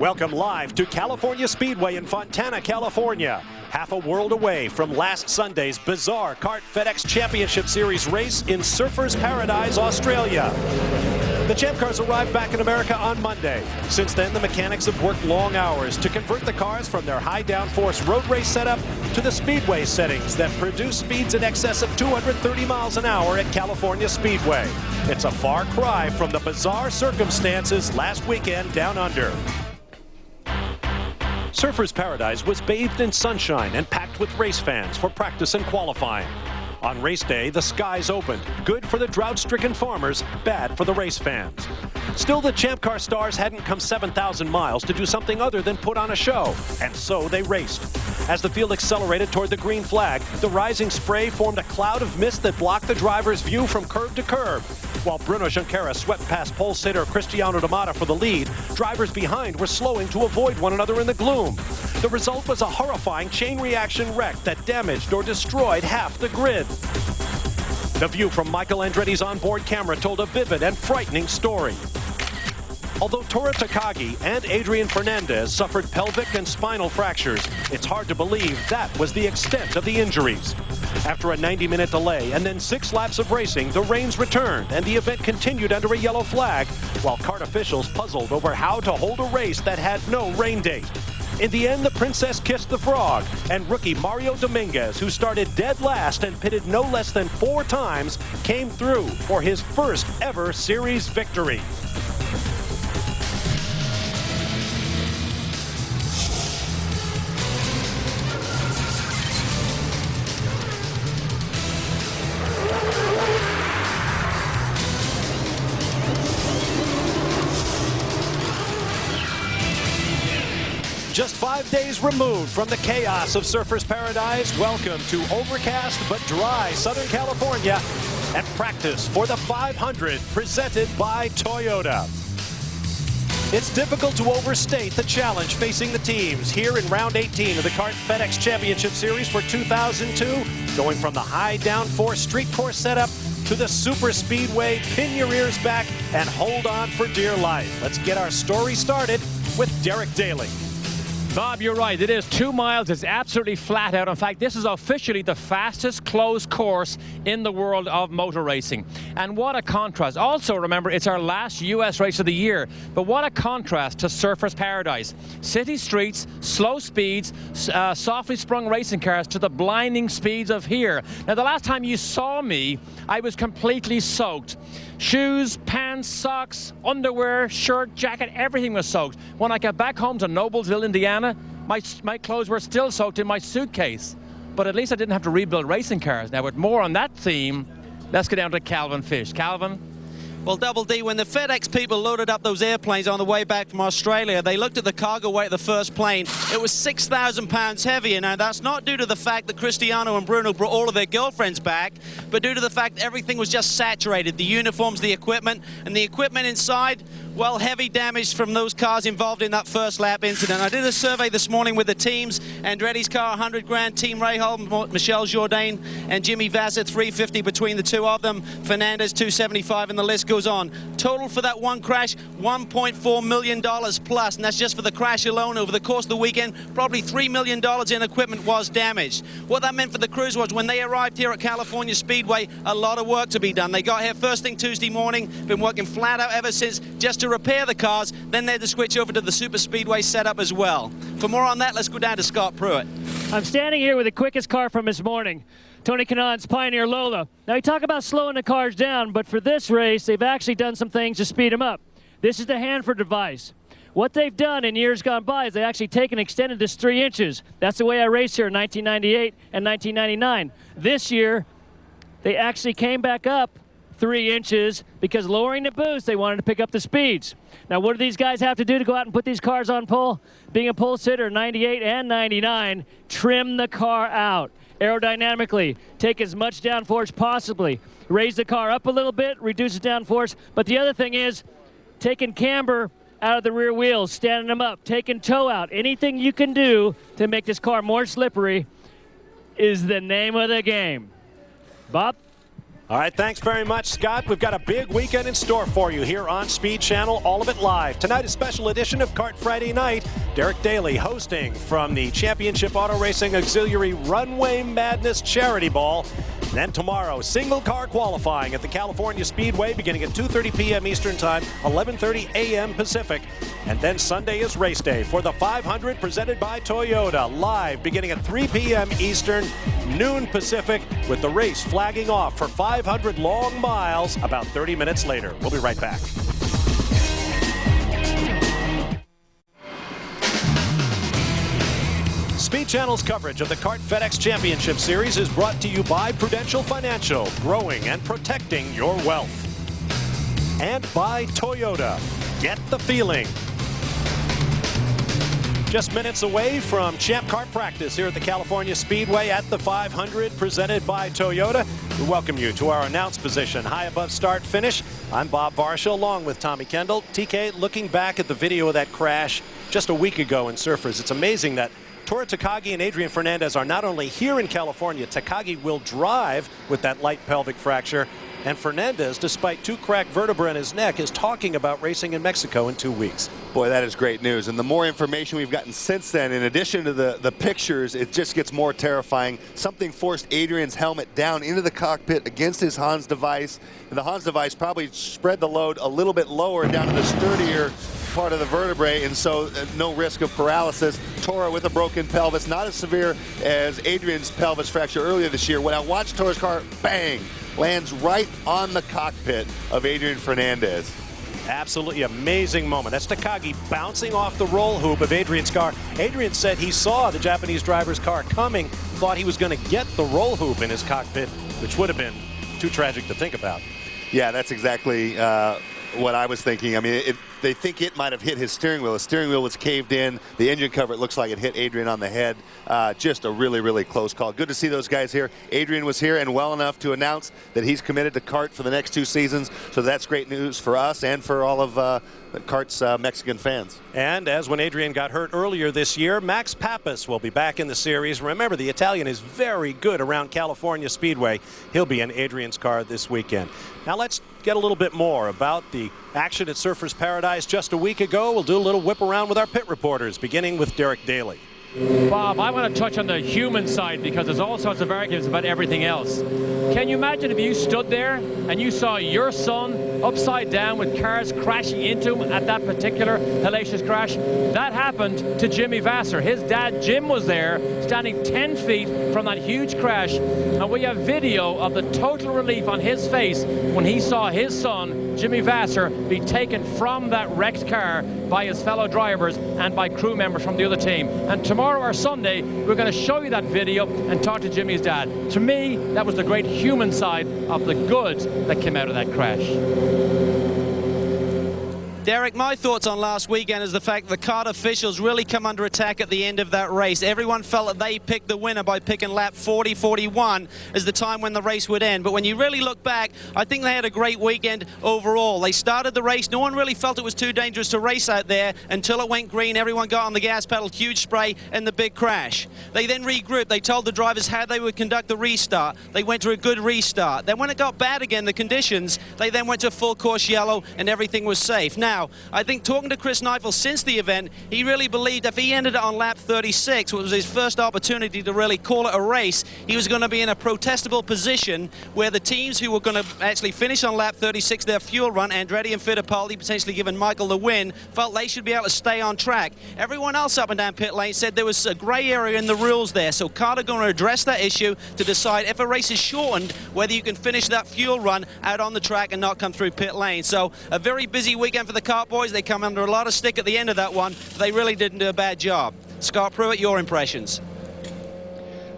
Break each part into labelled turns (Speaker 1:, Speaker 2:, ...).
Speaker 1: Welcome live to California Speedway in Fontana, California. Half a world away from last Sunday's bizarre kart FedEx Championship Series race in Surfers Paradise, Australia. The Champ Cars arrived back in America on Monday. Since then, the mechanics have worked long hours to convert the cars from their high downforce road race setup to the Speedway settings that produce speeds in excess of 230 miles an hour at California Speedway. It's a far cry from the bizarre circumstances last weekend down under. Surfers Paradise was bathed in sunshine and packed with race fans for practice and qualifying. On race day, the skies opened. Good for the drought-stricken farmers, bad for the race fans. Still, the Champ Car stars hadn't come 7,000 miles to do something other than put on a show, and so they raced. As the field accelerated toward the green flag, the rising spray formed a cloud of mist that blocked the driver's view from curb to curb. While Bruno Junqueira swept past pole sitter Cristiano D'Amata for the lead, drivers behind were slowing to avoid one another in the gloom. The result was a horrifying chain reaction wreck that damaged or destroyed half the grid. The view from Michael Andretti's onboard camera told a vivid and frightening story. Although Tora Takagi and Adrian Fernandez suffered pelvic and spinal fractures, it's hard to believe that was the extent of the injuries. After a 90-minute delay and then 6 laps of racing, the rains returned and the event continued under a yellow flag, while kart officials puzzled over how to hold a race that had no rain date. In the end, the princess kissed the frog, and rookie Mario Dominguez, who started dead last and pitted no less than 4 times, came through for his first ever series victory. Just 5 days removed from the chaos of Surfers Paradise, welcome to overcast but dry Southern California and practice for the 500 presented by Toyota. It's difficult to overstate the challenge facing the teams here in round 18 of the kart FedEx Championship Series for 2002, going from the high downforce street course setup to the super speedway, pin your ears back and hold on for dear life. Let's get our story started with Derek Daly.
Speaker 2: Bob, you're right. It is 2 miles. It's absolutely flat out. In fact, this is officially the fastest closed course in the world of motor racing. And what a contrast. Also, remember, it's our last U.S. race of the year. But what a contrast to Surfers Paradise. City streets, slow speeds, softly sprung racing cars to the blinding speeds of here. Now, the last time you saw me, I was completely soaked. Shoes, pants, socks, underwear, shirt, jacket, everything was soaked. When I got back home to Noblesville, Indiana, my clothes were still soaked in my suitcase. But at least I didn't have to rebuild racing cars. Now, with more on that theme, let's get down to Calvin Fish. Calvin?
Speaker 3: Well, Double D, when the FedEx people loaded up those airplanes on the way back from Australia, they looked at the cargo weight of the first plane. It was 6,000 pounds heavier. Now, that's not due to the fact that Cristiano and Bruno brought all of their girlfriends back, but due to the fact that everything was just saturated. The uniforms, the equipment, and the equipment inside, well, heavy damage from those cars involved in that first lap incident. I did a survey this morning with the teams. Andretti's car, 100 grand. Team Rahal, Michel Jourdain, and Jimmy Vasser, 350 between the two of them. Fernandez, 275, and the list goes on. Total for that one crash, $1.4 million plus, and that's just for the crash alone. Over the course of the weekend, probably $3 million in equipment was damaged. What that meant for the crews was when they arrived here at California Speedway, a lot of work to be done. They got here first thing Tuesday morning, been working flat out ever since just to repair the cars, then they had to switch over to the Super Speedway setup as well. For more on that, let's go down to Scott Pruitt.
Speaker 4: I'm standing here with the quickest car from this morning, Tony Kanaan's Pioneer Lola. Now, you talk about slowing the cars down, but for this race, they've actually done some things to speed them up. This is the Hanford device. What they've done in years gone by is they actually taken and extended this 3 inches. That's the way I raced here in 1998 and 1999. This year, they actually came back up 3 inches because lowering the boost, they wanted to pick up the speeds. Now, what do these guys have to do to go out and put these cars on pole? Being a pole sitter, 98 and 99, trim the car out. Aerodynamically, take as much downforce possibly. Raise the car up a little bit, reduce the downforce. But the other thing is taking camber out of the rear wheels, standing them up, taking toe out. Anything you can do to make this car more slippery is the name of the game. Bob?
Speaker 1: All right, thanks very much, Scott. We've got a big weekend in store for you here on Speed Channel, all of it live. Tonight, a special edition of Kart Friday Night. Derek Daly hosting from the Championship Auto Racing Auxiliary Runway Madness Charity Ball. Then tomorrow, single car qualifying at the California Speedway beginning at 2:30 p.m. Eastern Time, 11:30 a.m. Pacific. And then Sunday is race day for the 500 presented by Toyota, live beginning at 3 p.m. Eastern, noon Pacific, with the race flagging off for 500 long miles about 30 minutes later. We'll be right back. Speed Channel's coverage of the Kart FedEx Championship Series is brought to you by Prudential Financial, growing and protecting your wealth. And by Toyota, get the feeling. Just minutes away from Champ Kart practice here at the California Speedway at the 500 presented by Toyota. We welcome you to our announce position, high above start finish. I'm Bob Varsha along with Tommy Kendall. TK, looking back at the video of that crash just a week ago in Surfers, it's amazing that Tora Takagi and Adrian Fernandez are not only here in California. Takagi will drive with that light pelvic fracture. And Fernandez, despite 2 cracked vertebrae in his neck, is talking about racing in Mexico in 2 weeks.
Speaker 5: Boy, that is great news. And the more information we've gotten since then, in addition to the pictures, it just gets more terrifying. Something forced Adrian's helmet down into the cockpit against his Hans device. And the Hans device probably spread the load a little bit lower down to the sturdier part of the vertebrae, and so no risk of paralysis. Tora with a broken pelvis, not as severe as Adrian's pelvis fracture earlier this year. When I watched Tora's car, bang, lands right on the cockpit of Adrian Fernandez.
Speaker 1: Absolutely amazing moment. That's Takagi bouncing off the roll hoop of Adrian's car. Adrian said he saw the Japanese driver's car coming, thought he was going to get the roll hoop in his cockpit, which would have been too tragic to think about.
Speaker 5: Yeah, that's exactly what I was thinking. I mean, they think it might have hit his steering wheel. The steering wheel was caved in. The engine cover, it looks like it hit Adrian on the head. Just a really, really close call. Good to see those guys here. Adrian was here and well enough to announce that he's committed to Kart for the next 2 seasons. So that's great news for us and for all of Kart's Mexican fans.
Speaker 1: And as when Adrian got hurt earlier this year, Max Pappas will be back in the series. Remember, the Italian is very good around California Speedway. He'll be in Adrian's car this weekend. Now let's get a little bit more about the action at Surfers Paradise just a week ago. We'll do a little whip around with our pit reporters, beginning with Derek Daly.
Speaker 2: Bob, I want to touch on the human side because there's all sorts of arguments about everything else. Can you imagine if you stood there and you saw your son upside down with cars crashing into him at that particular hellacious crash? That happened to Jimmy Vasser. His dad, Jim, was there standing 10 feet from that huge crash. And we have video of the total relief on his face when he saw his son, Jimmy Vasser, be taken from that wrecked car by his fellow drivers and by crew members from the other team. And tomorrow or Sunday, we're going to show you that video and talk to Jimmy's dad. To me, that was the great human side of the good that came out of that crash.
Speaker 3: Derek, my thoughts on last weekend is the fact that the kart officials really come under attack at the end of that race. Everyone felt that they picked the winner by picking lap 40-41 as the time when the race would end. But when you really look back, I think they had a great weekend overall. They started the race. No one really felt it was too dangerous to race out there until it went green. Everyone got on the gas pedal, huge spray, and the big crash. They then regrouped. They told the drivers how they would conduct the restart. They went to a good restart. Then when it got bad again, the conditions, they then went to full course yellow and everything was safe. Now, I think talking to Chris Neifel since the event, he really believed if he ended it on lap 36, which was his first opportunity to really call it a race, he was going to be in a protestable position where the teams who were going to actually finish on lap 36 their fuel run, Andretti and Fittipaldi, potentially giving Michael the win, felt they should be able to stay on track. Everyone else up and down pit lane said there was a grey area in the rules there, so Kart are going to address that issue to decide if a race is shortened, whether you can finish that fuel run out on the track and not come through pit lane. So a very busy weekend for the Kart boys. They come under a lot of stick at the end of that one. They really didn't do a bad job. Scott Pruitt, your impressions?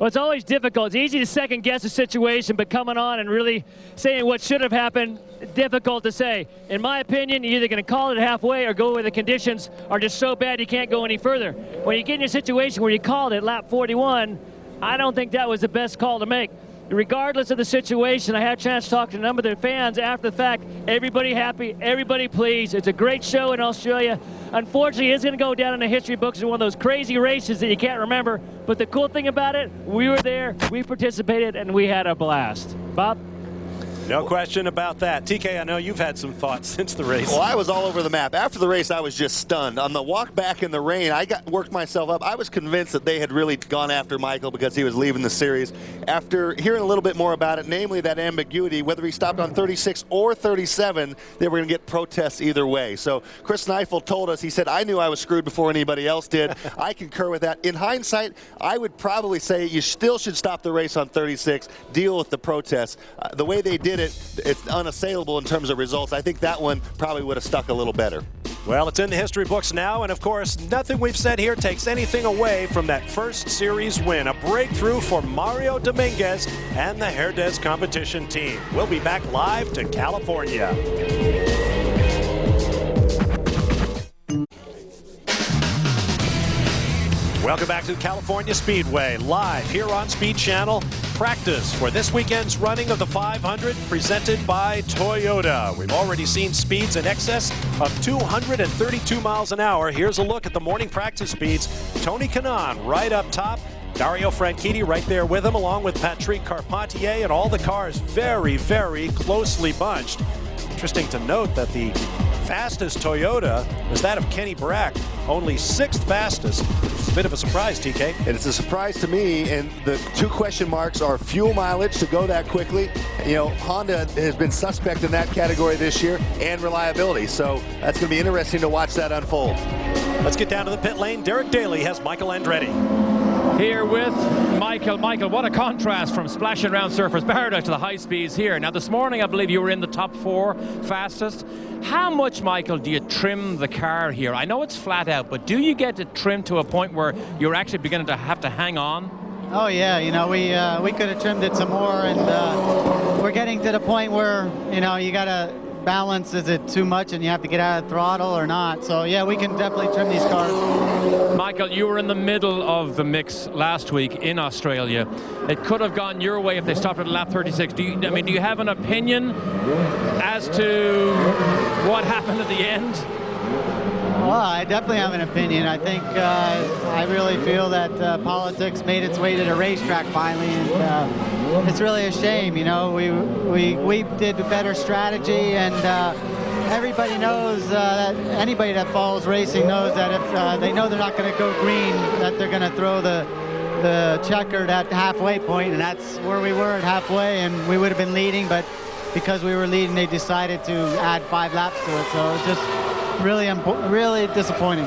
Speaker 4: Well, it's always difficult. It's easy to second guess a situation, but coming on and really saying what should have happened, difficult to say. In my opinion, you're either going to call it halfway or go where the conditions are just so bad you can't go any further. When you get in a situation where you called it lap 41, I don't think that was the best call to make. Regardless of the situation, I had a chance to talk to a number of their fans after the fact. Everybody happy, everybody pleased. It's a great show in Australia. Unfortunately, it's going to go down in the history books as one of those crazy races that you can't remember. But the cool thing about it, we were there, we participated, and we had a blast. Bob?
Speaker 1: No question about that. TK, I know you've had some thoughts since the race.
Speaker 5: Well, I was all over the map. After the race, I was just stunned. On the walk back in the rain, I worked myself up. I was convinced that they had really gone after Michael because he was leaving the series. After hearing a little bit more about it, namely that ambiguity, whether he stopped on 36 or 37, they were going to get protests either way. So Chris Neifel told us, he said, I knew I was screwed before anybody else did. I concur with that. In hindsight, I would probably say you still should stop the race on 36, deal with the protests. The way they did it, it's unassailable in terms of results. I think that one probably would have stuck a little better.
Speaker 1: Well, it's in the history books now, and of course, nothing we've said here takes anything away from that first series win. A breakthrough for Mario Dominguez and the Herdez competition team. We'll be back live to California. Welcome back to California Speedway, live here on Speed Channel. Practice for this weekend's running of the 500 presented by Toyota. We've already seen speeds in excess of 232 miles an hour. Here's a look at the morning practice speeds. Tony Kanaan right up top. Dario Franchitti right there with him, along with Patrick Carpentier, and all the cars very, very closely bunched. Interesting to note that the fastest Toyota was that of Kenny Brack, only 6th fastest. It's a bit of a surprise, TK.
Speaker 5: And it's a surprise to me, and the two question marks are fuel mileage to go that quickly. You know, Honda has been suspect in that category this year, and reliability. So that's going to be interesting to watch that unfold.
Speaker 1: Let's get down to the pit lane. Derek Daly has Michael Andretti.
Speaker 2: Here with Michael. Michael, what a contrast from splashing around surfers paradise to the high speeds here. Now this morning I believe you were in the top 4 fastest. How much, Michael, do you trim the car here? I know it's flat out, but do you get it trimmed to a point where you're actually beginning to have to hang on?
Speaker 6: Oh yeah, you know, we could have trimmed it some more, and we're getting to the point where, you know, you gotta balance, is it too much and you have to get out of throttle or not? So yeah, we can definitely trim these cars.
Speaker 2: Michael, you were in the middle of the mix last week in Australia. It could have gone your way if they stopped at lap 36. Do you have an opinion as to what happened at the end?
Speaker 6: Well, I definitely have an opinion. I think I really feel that politics made its way to the racetrack finally, and it's really a shame. You know, we did a better strategy, and everybody knows that anybody that follows racing knows that if they know they're not going to go green, that they're going to throw the checkered at halfway point, and that's where we were at halfway, and we would have been leading, but because we were leading, they decided to add 5 laps to it. So it's just really disappointing.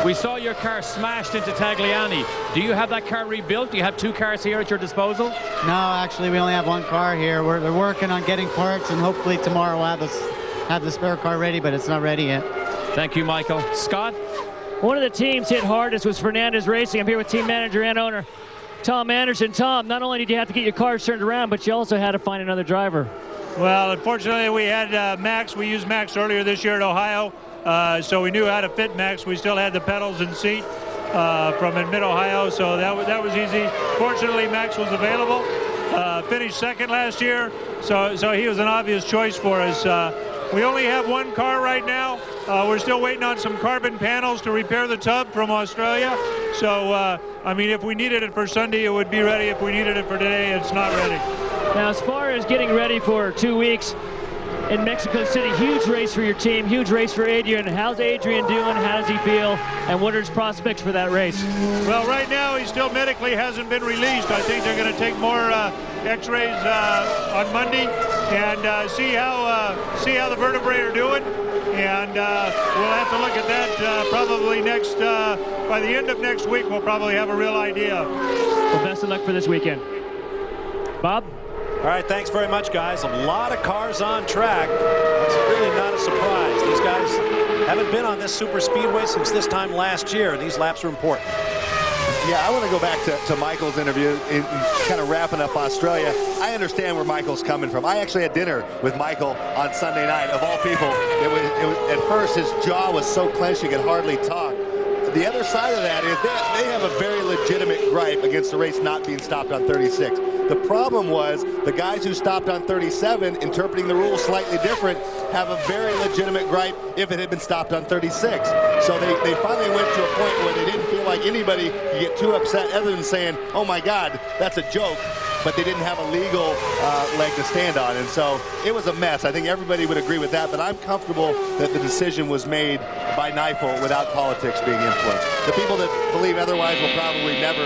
Speaker 2: We saw your car smashed into Tagliani. Do you have that car rebuilt? Do you have 2 cars here at your disposal?
Speaker 6: No, actually, we only have 1 car here. They're working on getting parts, and hopefully tomorrow we'll have the spare car ready, but it's not ready yet.
Speaker 2: Thank you, Michael. Scott?
Speaker 4: One of the teams hit hardest was Fernandez Racing. I'm here with team manager and owner Tom Anderson. Tom, not only did you have to get your cars turned around, but you also had to find another driver.
Speaker 7: Well, unfortunately, we had Max. We used Max earlier this year at Ohio, so we knew how to fit Max. We still had the pedals and seat from in mid-Ohio, so that was easy. Fortunately, Max was available. Finished second last year, so he was an obvious choice for us. We only have 1 car right now. We're still waiting on some carbon panels to repair the tub from Australia. So, I mean, if we needed it for Sunday, it would be ready. If we needed it for today, it's not ready.
Speaker 4: Now, as far as getting ready for 2 weeks in Mexico City, huge race for your team, huge race for Adrian. How's Adrian doing? How does he feel? And what are his prospects for that race?
Speaker 7: Well, right now, he still medically hasn't been released. I think they're going to take more x-rays on Monday and see how the vertebrae are doing. And we'll have to look at that probably by the end of next week. We'll probably have a real idea.
Speaker 4: Well, best of luck for this weekend. Bob?
Speaker 1: All right, thanks very much, guys. A lot of cars on track. It's really not a surprise. These guys haven't been on this super speedway since this time last year. These laps are important.
Speaker 5: Yeah, I want to go back to Michael's interview in kind of wrapping up Australia. I understand where Michael's coming from. I actually had dinner with Michael on Sunday night. Of all people, it was at first his jaw was so clenched he could hardly talk. The other side of that is they have a very legitimate gripe against the race not being stopped on 36. The problem was the guys who stopped on 37, interpreting the rules slightly different, have a very legitimate gripe if it had been stopped on 36. So they finally went to a point where they didn't feel like anybody could get too upset other than saying, oh my God, that's a joke. But they didn't have a legal leg to stand on. And so it was a mess. I think everybody would agree with that, but I'm comfortable that the decision was made by NIFL without politics being influenced. The people that believe otherwise will probably never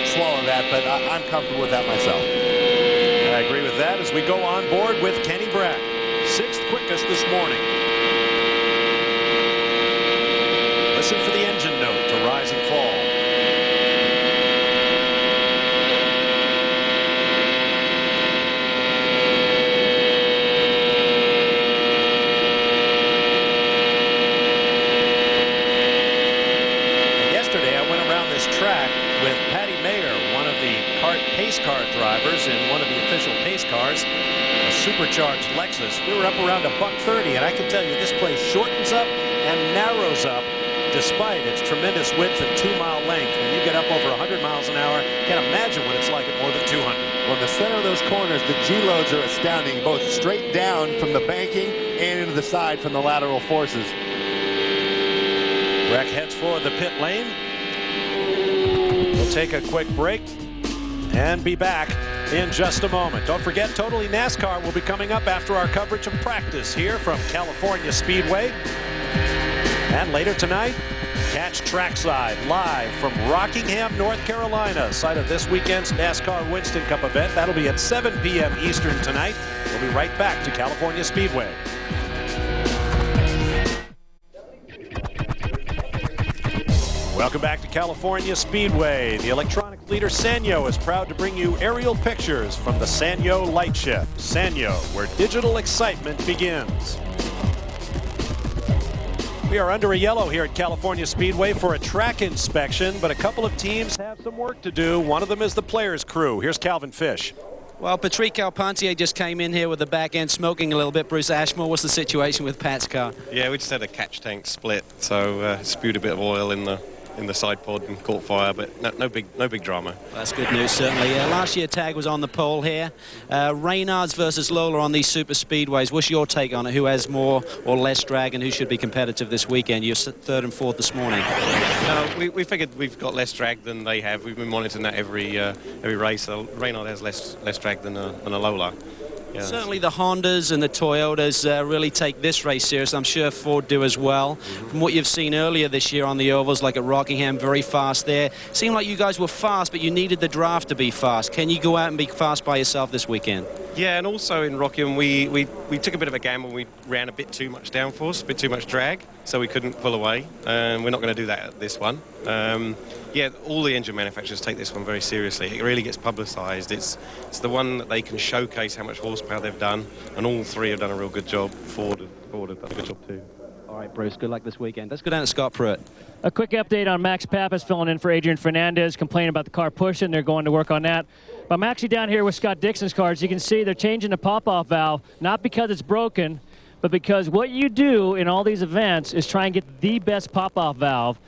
Speaker 5: swallow that, but I'm comfortable with that myself.
Speaker 1: I agree with that as we go on board with Kenny Brack, 6th quickest this morning. Listen for the engine note to rise and fall. Track with Patty Mayer, one of the pace car drivers in one of the official pace cars, a supercharged Lexus. We were up around $130, and I can tell you this place shortens up and narrows up despite its tremendous width and 2-mile length. When you get up over 100 miles an hour, can't imagine what it's like at more than 200.
Speaker 5: Well, in the center of those corners, the G-loads are astounding, both straight down from the banking and into the side from the lateral forces.
Speaker 1: Breck heads for the pit lane. We'll take a quick break and be back in just a moment. Don't forget, Totally NASCAR will be coming up after our coverage of practice here from California Speedway. And later tonight, catch Trackside live from Rockingham, North Carolina, site of this weekend's NASCAR Winston Cup event. That'll be at 7 p.m. Eastern tonight. We'll be right back to California Speedway. Welcome back to California Speedway. The electronic leader Sanyo is proud to bring you aerial pictures from the Sanyo Light Shift. Sanyo, where digital excitement begins. We are under a yellow here at California Speedway for a track inspection, but a couple of teams have some work to do. One of them is the Players crew. Here's Calvin Fish.
Speaker 3: Well, Patrick Carpentier just came in here with the back end smoking a little bit. Bruce Ashmore, what's the situation with Pat's car?
Speaker 8: Yeah, we just had a catch tank split, so spewed a bit of oil in the side pod and caught fire, but no big drama.
Speaker 3: Well, that's good news, certainly. Last year, Tag was on the pole here. Reynards versus Lola on these super speedways. What's your take on it? Who has more or less drag, and who should be competitive this weekend? You're 3rd and 4th this morning.
Speaker 8: No, we figured we've got less drag than they have. We've been monitoring that every race. So Reynard has less drag than a Lola. Yeah.
Speaker 3: Certainly the Hondas and the Toyotas really take this race serious. I'm sure Ford do as well. From what you've seen earlier this year on the ovals, like at Rockingham, very fast there. Seemed like you guys were fast, but you needed the draft to be fast. Can you go out and be fast by yourself this weekend?
Speaker 8: Yeah, and also in Rockingham, we took a bit of a gamble. We ran a bit too much downforce, a bit too much drag, so we couldn't pull away. We're not going to do that at this one. Yeah, all the engine manufacturers take this one very seriously. It really gets publicised. It's the one that they can showcase how much horsepower they've done, and all three have done a real good job. Ford have done a good job too.
Speaker 3: All right, Bruce, good luck this weekend. Let's go down to Scott Pruitt.
Speaker 4: A quick update on Max Pappas filling in for Adrian Fernandez, complaining about the car pushing. They're going to work on that. But I'm actually down here with Scott Dixon's car. As you can see, they're changing the pop-off valve, not because it's broken, but because what you do in all these events is try and get the best pop-off valve.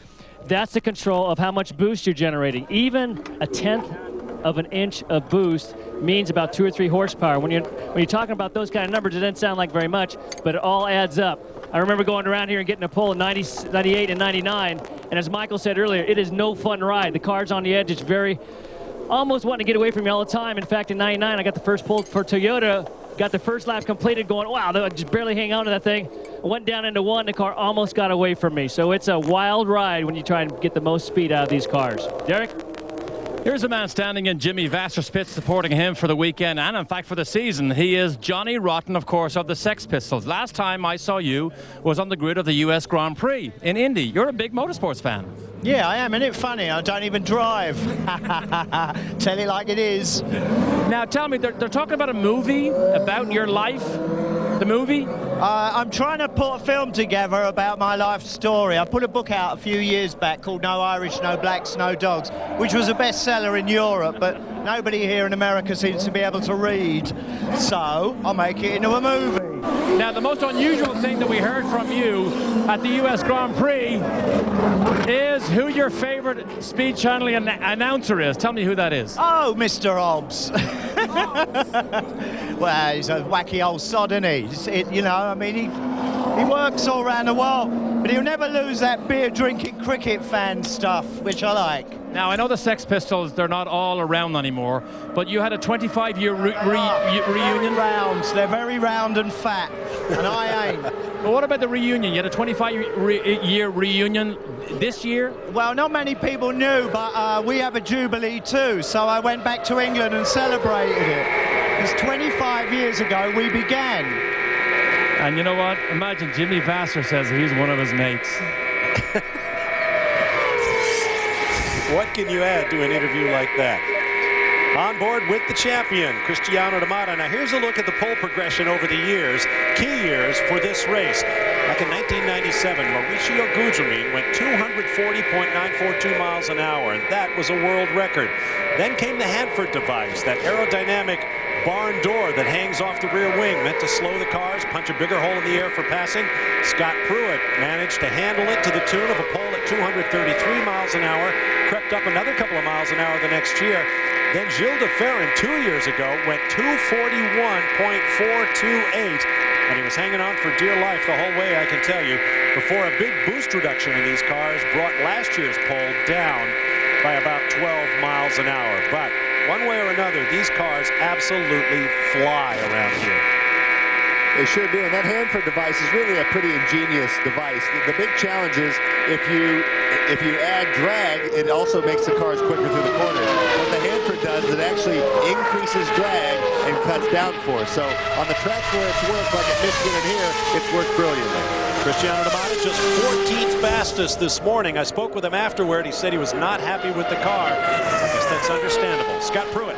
Speaker 4: That's the control of how much boost you're generating. Even a 1/10 of an inch of boost means about 2 or 3 horsepower. When you're talking about those kind of numbers, it doesn't sound like very much, but it all adds up. I remember going around here and getting a pole in 90, 98 and 99, and as Michael said earlier, it is no fun ride. The car's on the edge. It's very, almost wanting to get away from me all the time. In fact, in 99, I got the first pole for Toyota, got the first lap completed going, wow, I just barely hang on to that thing. I went down into one, the car almost got away from me. So it's a wild ride when you try and get the most speed out of these cars. Derek?
Speaker 2: Here's a man standing in Jimmy Vasser's pit supporting him for the weekend and, in fact, for the season. He is Johnny Rotten, of course, of the Sex Pistols. Last time I saw you was on the grid of the U.S. Grand Prix in Indy. You're a big motorsports fan.
Speaker 9: Yeah, I am. Isn't it funny? I don't even drive. Tell it like it is.
Speaker 2: Now, tell me, they're talking about a movie about your life. The movie?
Speaker 9: I'm trying to put a film together about my life story. I put a book out a few years back called No Irish, No Blacks, No Dogs, which was a bestseller in Europe, but nobody here in America seems to be able to read. So I'll make it into a movie.
Speaker 2: Now, the most unusual thing that we heard from you at the U.S. Grand Prix is who your favorite speed channeling announcer is. Tell me who that is.
Speaker 9: Oh, Mr. Hobbs. Well, he's a wacky old sod, isn't he? You know, I mean, he works all around the world, but he'll never lose that beer-drinking cricket fan stuff, which I like.
Speaker 2: Now, I know the Sex Pistols, they're not all around anymore, but you had a 25-year reunion.
Speaker 9: Rounds, they're very round and fat, and I ain't.
Speaker 2: But what about the reunion? You had a 25-year reunion this year?
Speaker 9: Well, not many people knew, but we have a jubilee too, so I went back to England and celebrated it. Because 25 years ago we began.
Speaker 2: And you know what? Imagine Jimmy Vassar says he's one of his mates.
Speaker 1: What can you add to an interview like that? On board with the champion, Cristiano D'Amato. Now here's a look at the pole progression over the years, key years for this race. Back in 1997, Mauricio Guglielmin went 240.942 miles an hour, and that was a world record. Then came the Hanford device, that aerodynamic barn door that hangs off the rear wing, meant to slow the cars, punch a bigger hole in the air for passing. Scott Pruitt managed to handle it to the tune of a pole at 233 miles an hour, crept up another couple of miles an hour the next year. Then Gilles de Ferran 2 years ago went 241.428, and he was hanging on for dear life the whole way, I can tell you, before a big boost reduction in these cars brought last year's pole down by about 12 miles an hour. But one way or another, these cars absolutely fly around here.
Speaker 5: They sure do, and that Hanford device is really a pretty ingenious device. The big challenge is if you add drag, it also makes the cars quicker through the corners. What the Hanford does, it actually increases drag and cuts downforce. So on the tracks where it's worked, like at Michigan and here, it's worked brilliantly.
Speaker 1: Cristiano D'Amato just 14th fastest this morning. I spoke with him afterward. He said he was not happy with the car. I guess that's understandable. Scott Pruitt.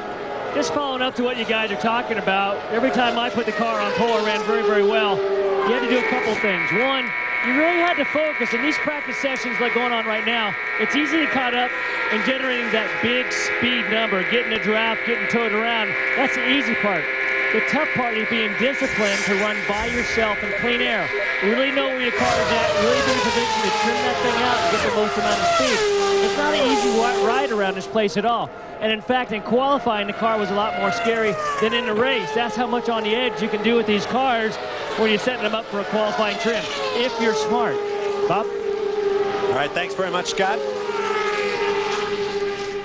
Speaker 4: Just following up to what you guys are talking about, every time I put the car on pole, it ran very, very well. You had to do a couple things. One, you really had to focus. In these practice sessions like going on right now, it's easy to caught up in generating that big speed number, getting a draft, getting towed around. That's the easy part. The tough part is being disciplined to run by yourself in clean air. Really know where your car is at, really be in position to trim that thing out and get the most amount of speed. It's not an easy ride around this place at all. And in fact, in qualifying, the car was a lot more scary than in the race. That's how much on the edge you can do with these cars when you're setting them up for a qualifying trim, if you're smart. Bob?
Speaker 1: All right, thanks very much, Scott.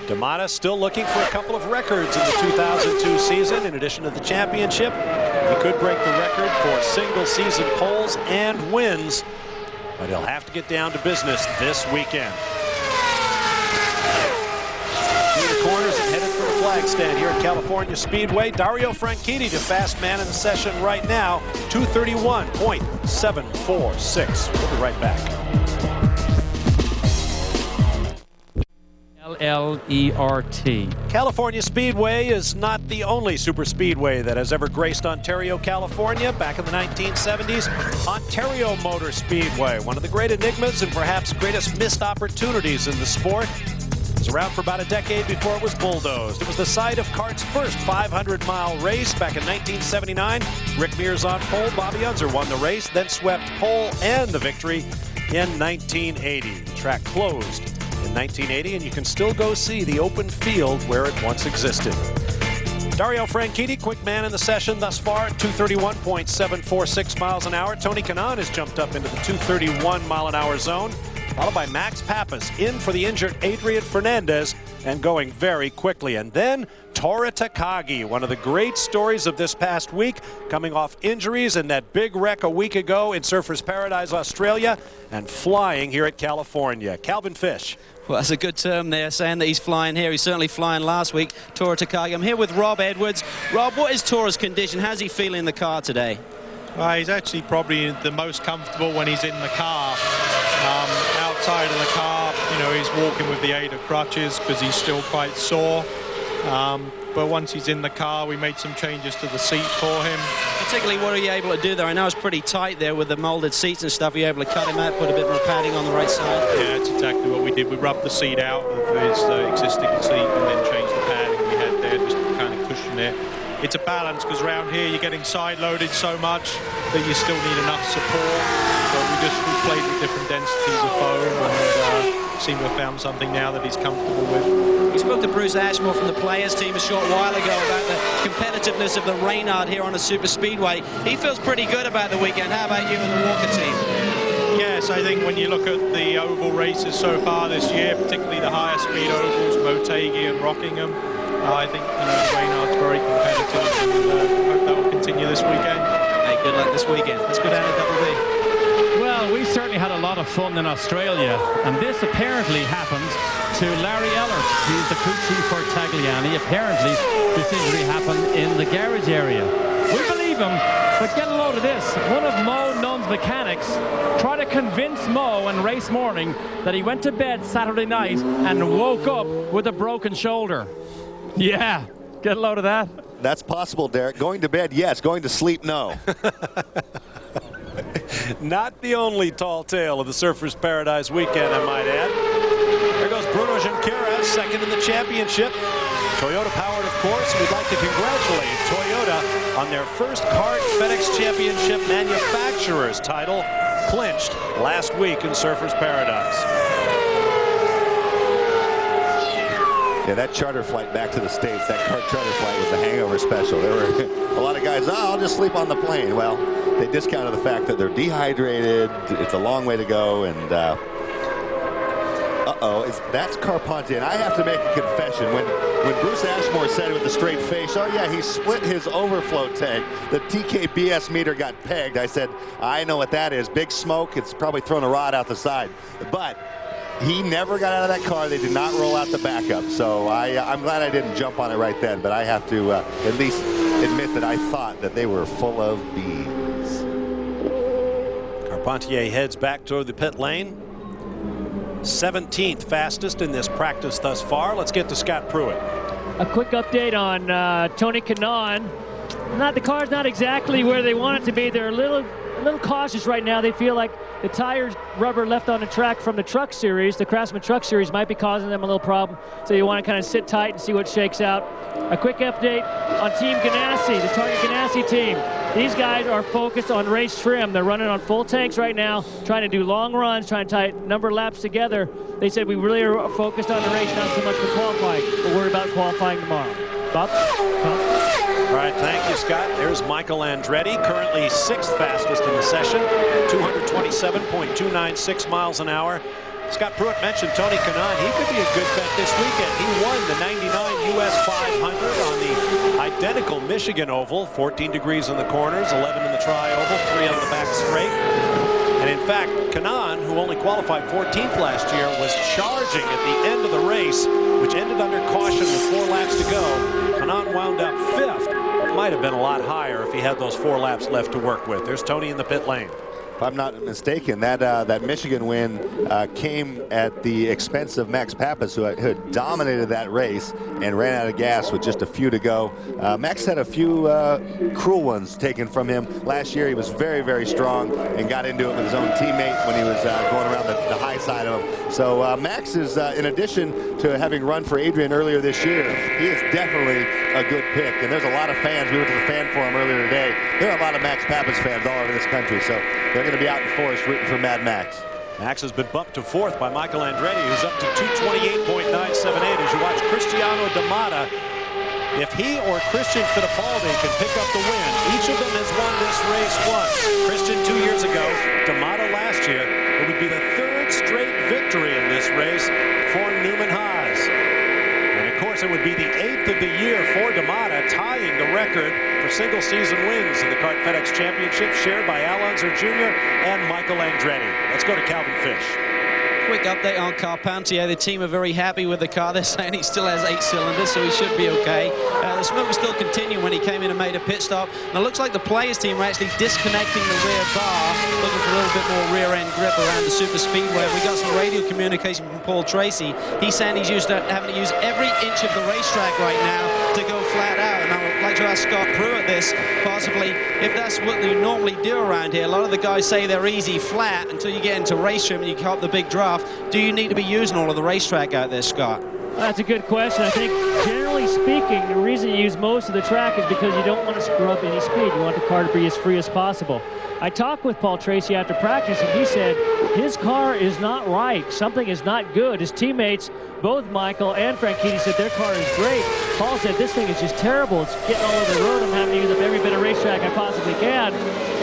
Speaker 1: D'Amato still looking for a couple of records in the 2002 season. In addition to the championship, he could break the record for single-season poles and wins, but he'll have to get down to business this weekend. Through the corners and headed for the flag stand here at California Speedway. Dario Franchitti, the fast man in the session right now, 231.746. We'll be right back.
Speaker 2: L-E-R-T.
Speaker 1: California Speedway is not the only super speedway that has ever graced Ontario, California. Back in the 1970s, Ontario Motor Speedway, one of the great enigmas and perhaps greatest missed opportunities in the sport. It was around for about a decade before it was bulldozed. It was the site of kart's first 500-mile race back in 1979. Rick Mears on pole, Bobby Unser won the race, then swept pole and the victory in 1980. The track closed in 1980, and you can still go see the open field where it once existed. Dario Franchitti, quick man in the session thus far at 231.746 miles an hour. Tony Kanaan has jumped up into the 231 mile an hour zone, followed by Max Pappas in for the injured Adrian Fernandez and going very quickly. And then Tora Takagi, one of the great stories of this past week, coming off injuries and that big wreck a week ago in Surfers Paradise, Australia, and flying here at California. Calvin Fish.
Speaker 3: Well, that's a good term there, saying that he's flying here. He's certainly flying last week, Tora Takagi. I'm here with Rob Edwards. Rob, what is Tora's condition? How's he feeling in the car today?
Speaker 10: He's actually probably the most comfortable when he's in the car. Outside of the car, you know, he's walking with the aid of crutches because he's still quite sore. But once he's in the car, we made some changes to the seat for him.
Speaker 3: Particularly, what are you able to do there? I know it's pretty tight there with the molded seats and stuff. Are you able to cut him out, put a bit more padding on the right side?
Speaker 10: Yeah, that's exactly what we did. We rubbed the seat out of his existing seat and then changed the padding we had there just to kind of cushion it. it's a balance, because around here you're getting side-loaded so much that you still need enough support. So we played with different densities of foam and seem to have found something now that he's comfortable with.
Speaker 3: We spoke to Bruce Ashmore from the players team a short while ago about the competitiveness of the Reynard here on a super speedway. He feels pretty good about the weekend. How about you and the Walker team?
Speaker 10: Yes, I think when you look at the oval races so far this year, particularly the higher speed ovals, Motegi and Rockingham, I think Reynard's very competitive, and I hope that will continue this weekend.
Speaker 3: Hey, good luck this weekend. Let's go down to Double B.
Speaker 2: Well, we certainly had a lot of fun in Australia, and this apparently happened to Larry Ellert. He's the crew chief for Tagliani. Apparently, this injury happened in the garage area. We believe him, but get a load of this. One of Mo Nunn's mechanics tried to convince Mo in race morning that he went to bed Saturday night and woke up with a broken shoulder. Yeah, get a load of that.
Speaker 5: That's possible, Derek. Going to bed, yes. Going to sleep, no.
Speaker 1: Not the only tall tale of the Surfers Paradise weekend, I might add. There goes Bruno Junqueira, second in the championship. Toyota powered, of course. We'd like to congratulate Toyota on their first kart FedEx Championship manufacturer's title, clinched last week in Surfers Paradise.
Speaker 5: Yeah, that charter flight back to the States, that kart charter flight was the hangover special. There were a lot of guys, I'll just sleep on the plane. Well, they discounted the fact that they're dehydrated. It's a long way to go, and that's Carpentier. And I have to make a confession. When Bruce Ashmore said it with a straight face, oh yeah, he split his overflow tank, the TKBS meter got pegged, I said, I know what that is. Big smoke, it's probably thrown a rod out the side. But he never got out of that car. They did not roll out the backup. So I'm glad I didn't jump on it right then, but I have to at least admit that I thought that they were full of beans.
Speaker 1: Carpentier heads back toward the pit lane. 17th fastest in this practice thus far. Let's get to Scott Pruitt.
Speaker 4: A quick update on Tony Kanaan. The car's not exactly where they want it to be. They're a little cautious right now. They feel like the tires rubber left on the track from the truck series, the Craftsman truck series, might be causing them a little problem. So you want to kind of sit tight and see what shakes out. A quick update on Team Ganassi, the Target Ganassi team. These guys are focused on race trim. They're running on full tanks right now, trying to do long runs, trying to tie number of laps together. They said we really are focused on the race, not so much for qualifying. We're worried about qualifying tomorrow. Bob?
Speaker 1: All right, thank you, Scott. There's Michael Andretti, currently 6th fastest in the session, 227.296 miles an hour. Scott Pruitt mentioned Tony Kanaan. He could be a good bet this weekend. He won the 99 US 500 on the identical Michigan Oval, 14 degrees in the corners, 11 in the tri-oval, 3 on the back straight. And in fact, Kanaan, who only qualified 14th last year, was charging at the end of the race, which ended under caution with 4 laps to go. Kanaan wound up 5th. It might have been a lot higher if he had those 4 laps left to work with. There's Tony in the pit lane.
Speaker 5: If I'm not mistaken, that Michigan win came at the expense of Max Pappas, who had dominated that race and ran out of gas with just a few to go. Max had a few cruel ones taken from him. Last year he was very, very strong and got into it with his own teammate when he was going around the high side of him. So Max is, in addition to having run for Adrian earlier this year, he is definitely a good pick. And there's a lot of fans. We went to the fan forum earlier today. There are a lot of Max Pappas fans all over this country. So they're going to be out in force rooting for Mad Max.
Speaker 1: Max has been bumped to 4th by Michael Andretti, who's up to 228.978 as you watch Cristiano D'Amata. If he or Christian Fittipaldi can pick up the win, each of them has won this race once. Christian 2 years ago, D'Amata last year. It would be the 3rd straight victory in this race for Newman Haas. And of course, it would be the 8th of the year for D'Amata, tying the record for single season wins in the Kart FedEx Championship, shared by Al Unser Jr. and Michael Andretti. Let's go to Calvin Fish.
Speaker 3: Quick update on Carpentier. The team are very happy with the car. They're saying he still has 8 cylinders, so he should be okay. The smoke was still continuing when he came in and made a pit stop. And it looks like the players team are actually disconnecting the rear bar, looking for a little bit more rear-end grip around the super speedway. We got some radio communication from Paul Tracy. He's saying he's having to use every inch of the racetrack right now to go flat out. And I would like to ask Scott Pruitt this, possibly, if that's what they normally do around here. A lot of the guys say they're easy flat until you get into race trim and you cop the big draft. Do you need to be using all of the racetrack out there, Scott?
Speaker 4: That's a good question. I think generally generally speaking, the reason you use most of the track is because you don't want to screw up any speed. You want the car to be as free as possible. I talked with Paul Tracy after practice, and he said his car is not right. Something is not good. His teammates, both Michael and Franchitti, said their car is great. Paul said this thing is just terrible. It's getting all over the road. I'm having to use up every bit of racetrack I possibly can.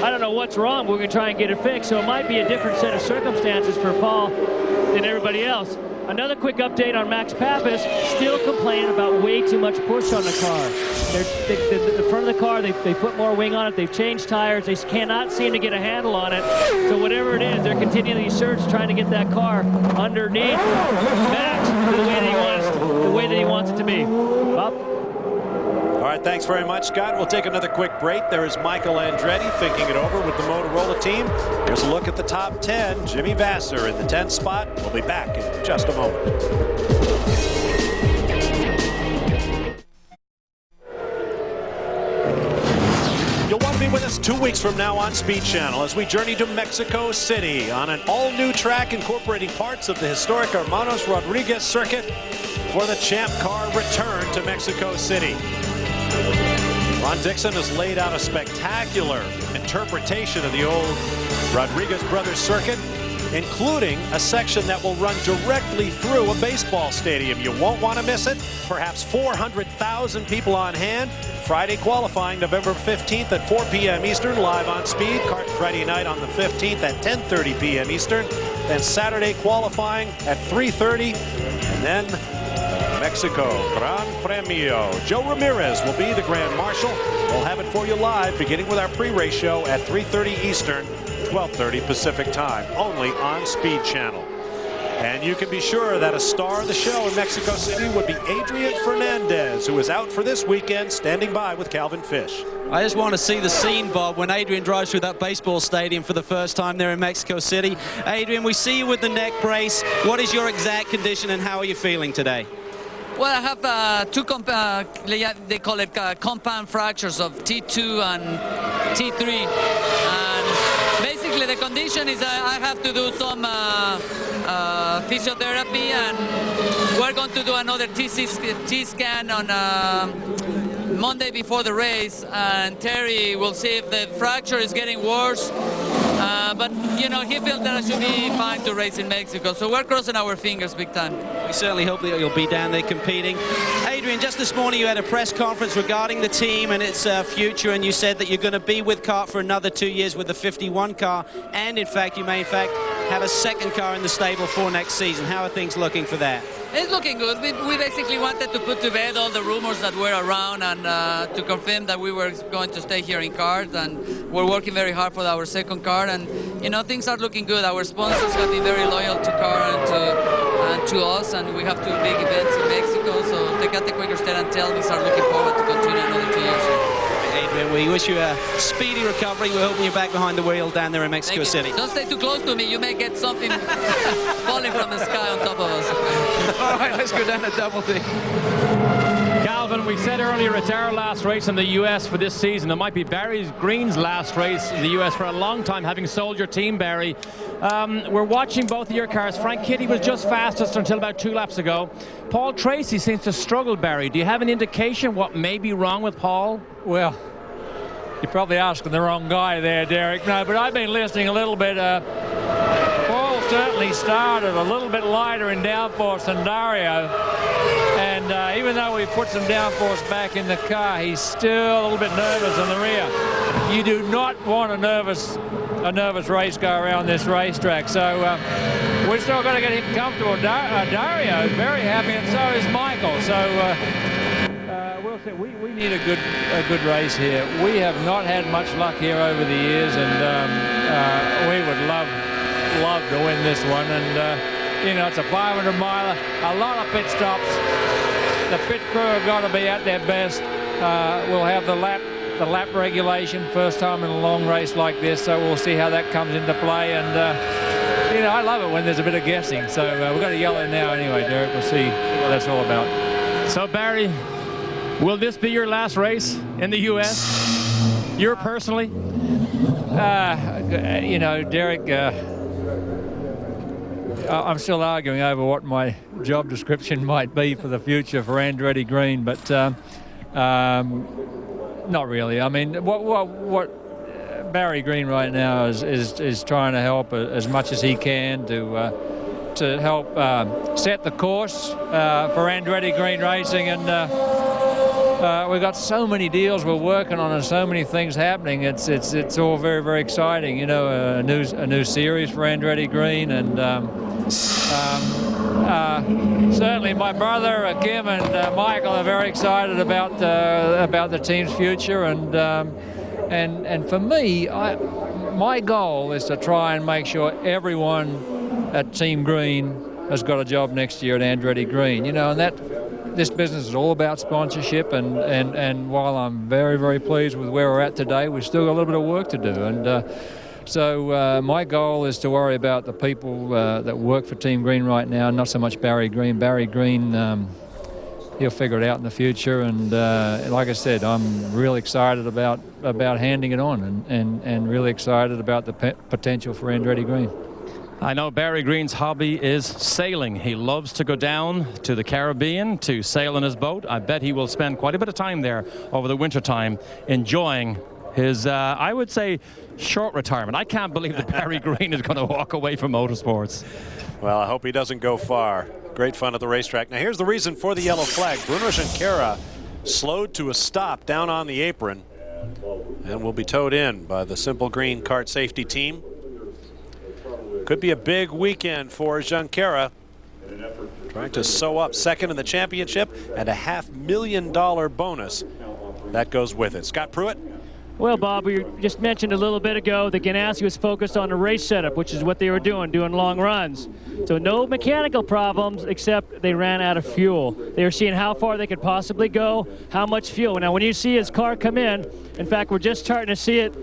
Speaker 4: I don't know what's wrong. We're going to try and get it fixed. So it might be a different set of circumstances for Paul than everybody else. Another quick update on Max Pappas, still complaining about way too much push on the car. The front of the car, they put more wing on it, they've changed tires, they cannot seem to get a handle on it. So whatever it is, they're continually trying to get that car underneath Max the way that he wants it to be. Up.
Speaker 1: All right, thanks very much, Scott. We'll take another quick break. There is Michael Andretti thinking it over with the Motorola team. Here's a look at the top 10. Jimmy Vasser in the 10th spot. We'll be back in just a moment. You'll want to be with us 2 weeks from now on Speed Channel as we journey to Mexico City on an all-new track incorporating parts of the historic Hermanos Rodriguez circuit for the Champ Car return to Mexico City. Ron Dixon has laid out a spectacular interpretation of the old Rodriguez Brothers circuit, including a section that will run directly through a baseball stadium. You won't want to miss it. Perhaps 400,000 people on hand. Friday qualifying November 15th at 4 p.m. Eastern, live on Speed. Kart Friday night on the 15th at 10:30 p.m. Eastern. Then Saturday qualifying at 3:30. And then Mexico Gran Premio. Joe Ramirez will be the Grand Marshal. We'll have it for you live, beginning with our pre-race show at 3:30 Eastern, 12:30 Pacific time, only on Speed Channel. And you can be sure that a star of the show in Mexico City would be Adrian Fernandez, who is out for this weekend, standing by with Calvin Fish.
Speaker 3: I just want to see the scene, Bob, when Adrian drives through that baseball stadium for the first time there in Mexico City. Adrian, we see you with the neck brace. What is your exact condition and how are you feeling today?
Speaker 11: Well, I have two, they call it compound fractures of T2 and T3. And basically the condition is I have to do some physiotherapy, and we're going to do another T scan on Monday before the race, and Terry will see if the fracture is getting worse. But, you know, he feels that I should be fine to race in Mexico. So we're crossing our fingers big time.
Speaker 3: We certainly hope that you'll be down there competing. Adrian, just this morning you had a press conference regarding the team and its future, and you said that you're going to be with CART for another 2 years with the 51 car, and in fact you may in fact have a second car in the stable for next season. How are things looking for that?
Speaker 11: It's looking good. We basically wanted to put to bed all the rumors that were around and to confirm that we were going to stay here in CART, and we're working very hard for our second car, and you know, things are looking good. Our sponsors have been very loyal to CART and to us, and we have 2 big events in Mexico, so they got the quicker start and tell me start looking forward to continue another 2 years.
Speaker 3: Adrian, we wish you a speedy recovery. We're hoping you're back behind the wheel down there in Mexico City.
Speaker 11: Don't stay too close to me. You may get something falling from the sky on top of us.
Speaker 3: All right, let's go down to Double D.
Speaker 2: Calvin, we said earlier it's our last race in the U.S. for this season. It might be Barry Green's last race in the U.S. for a long time, having sold your team, Barry. We're watching both of your cars. Franchitti was just fastest until about 2 laps ago. Paul Tracy seems to struggle, Barry. Do you have an indication what may be wrong with Paul?
Speaker 7: Well, you're probably asking the wrong guy there, Derek. No, but I've been listening a little bit. Paul certainly started a little bit lighter in downforce than Dario. And even though we put some downforce back in the car, he's still a little bit nervous in the rear. You do not want a nervous race car around this racetrack. So we're still going to get him comfortable. Dario is very happy, and so is Michael. So we'll see. We need a good race here. We have not had much luck here over the years, and we would love to win this one. And you know, it's a 500 miler, a lot of pit stops. The pit crew have got to be at their best. We'll have the lap regulation first time in a long race like this, so we'll see how that comes into play. And you know, I love it when there's a bit of guessing. So we've got to yell it now anyway, Derek. We'll see what that's all about.
Speaker 2: So Barry, will this be your last race in the U.S.? You're personally?
Speaker 7: You know, Derek,
Speaker 2: I'm still arguing over what my job description might be for the future for Andretti Green, but not really. I mean, what Barry Green right now is trying to help as much as he can to help set the course for Andretti Green Racing, and we've got so many deals we're working on and so many things happening. It's all very, very exciting. You know, a new series for Andretti Green, and certainly my brother Kim and Michael are very excited about the team's future, and for me, my goal is to try and make sure everyone at Team Green has got a job next year at Andretti Green. You know, and this business is all about sponsorship, and while I'm very, very pleased with where we're at today, we've still got a little bit of work to do. And so my goal is to worry about the people that work for Team Green right now, not so much Barry Green. Barry Green, he'll figure it out in the future, and like I said, I'm really excited about handing it on, and really excited about the potential for Andretti Green. I know Barry Green's hobby is sailing. He loves to go down to the Caribbean to sail in his boat. I bet he will spend quite a bit of time there over the winter time enjoying his, I would say, short retirement. I can't believe that Barry Green is going to walk away from motorsports.
Speaker 1: Well, I hope he doesn't go far. Great fun at the racetrack. Now, here's the reason for the yellow flag. Bruno Junqueira slowed to a stop down on the apron and will be towed in by the Simple Green kart safety team. Could be a big weekend for Junqueira, trying to sew up second in the championship and a $500,000 bonus that goes with it. Scott Pruitt.
Speaker 4: Well, Bob, we just mentioned a little bit ago that Ganassi was focused on the race setup, which is what they were doing long runs. So no mechanical problems, except they ran out of fuel. They were seeing how far they could possibly go, how much fuel. Now, when you see his car come in fact, we're just starting to see it.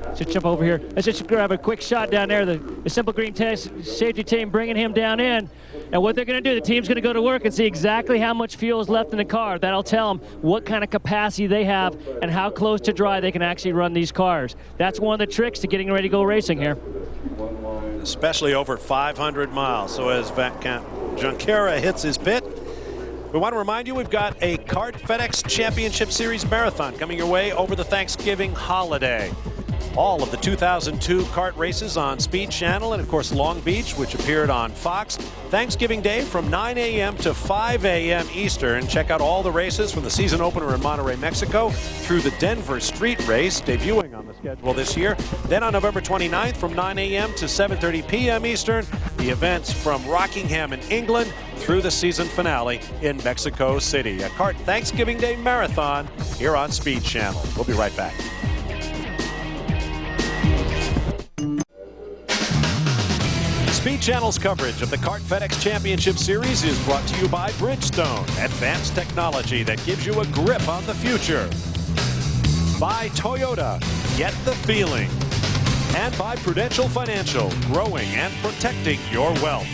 Speaker 4: Let's jump over here. Let's just grab a quick shot down there. The Simple Green safety team bringing him down in. And what they're going to do, the team's going to go to work and see exactly how much fuel is left in the car. That'll tell them what kind of capacity they have and how close to dry they can actually run these cars. That's one of the tricks to getting ready to go racing here.
Speaker 1: Especially over 500 miles. So as Junqueira hits his pit, we want to remind you we've got a Kart FedEx Championship Series Marathon coming your way over the Thanksgiving holiday. All of the 2002 kart races on Speed Channel, and of course Long Beach, which appeared on Fox. Thanksgiving Day from 9 a.m. to 5 a.m. Eastern. Check out all the races from the season opener in Monterrey, Mexico, through the Denver Street Race, debuting on the schedule this year. Then on November 29th from 9 a.m. to 7:30 p.m. Eastern, the events from Rockingham in England through the season finale in Mexico City. A kart Thanksgiving Day marathon here on Speed Channel. We'll be right back. Speed Channel's coverage of the Kart FedEx Championship Series is brought to you by Bridgestone, advanced technology that gives you a grip on the future. By Toyota, get the feeling. And by Prudential Financial, growing and protecting your wealth.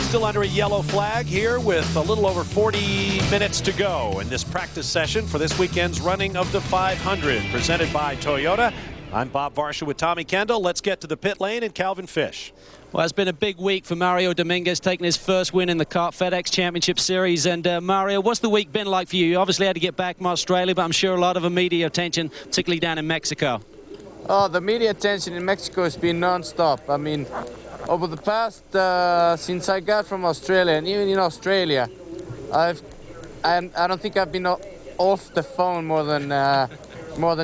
Speaker 1: Still under a yellow flag here with a little over 40 minutes to go in this practice session for this weekend's running of the 500, presented by Toyota. I'm Bob Varsha with Tommy Kendall. Let's get to the pit lane and Calvin Fish.
Speaker 3: Well, it's been a big week for Mario Dominguez, taking his first win in the Kart FedEx Championship Series. And Mario, what's the week been like for you? You obviously had to get back from Australia, but I'm sure a lot of media attention, particularly down in Mexico.
Speaker 12: Oh, the media attention in Mexico has been non-stop. I mean, over the past, since I got from Australia, and even in Australia, I don't think I've been off the phone more than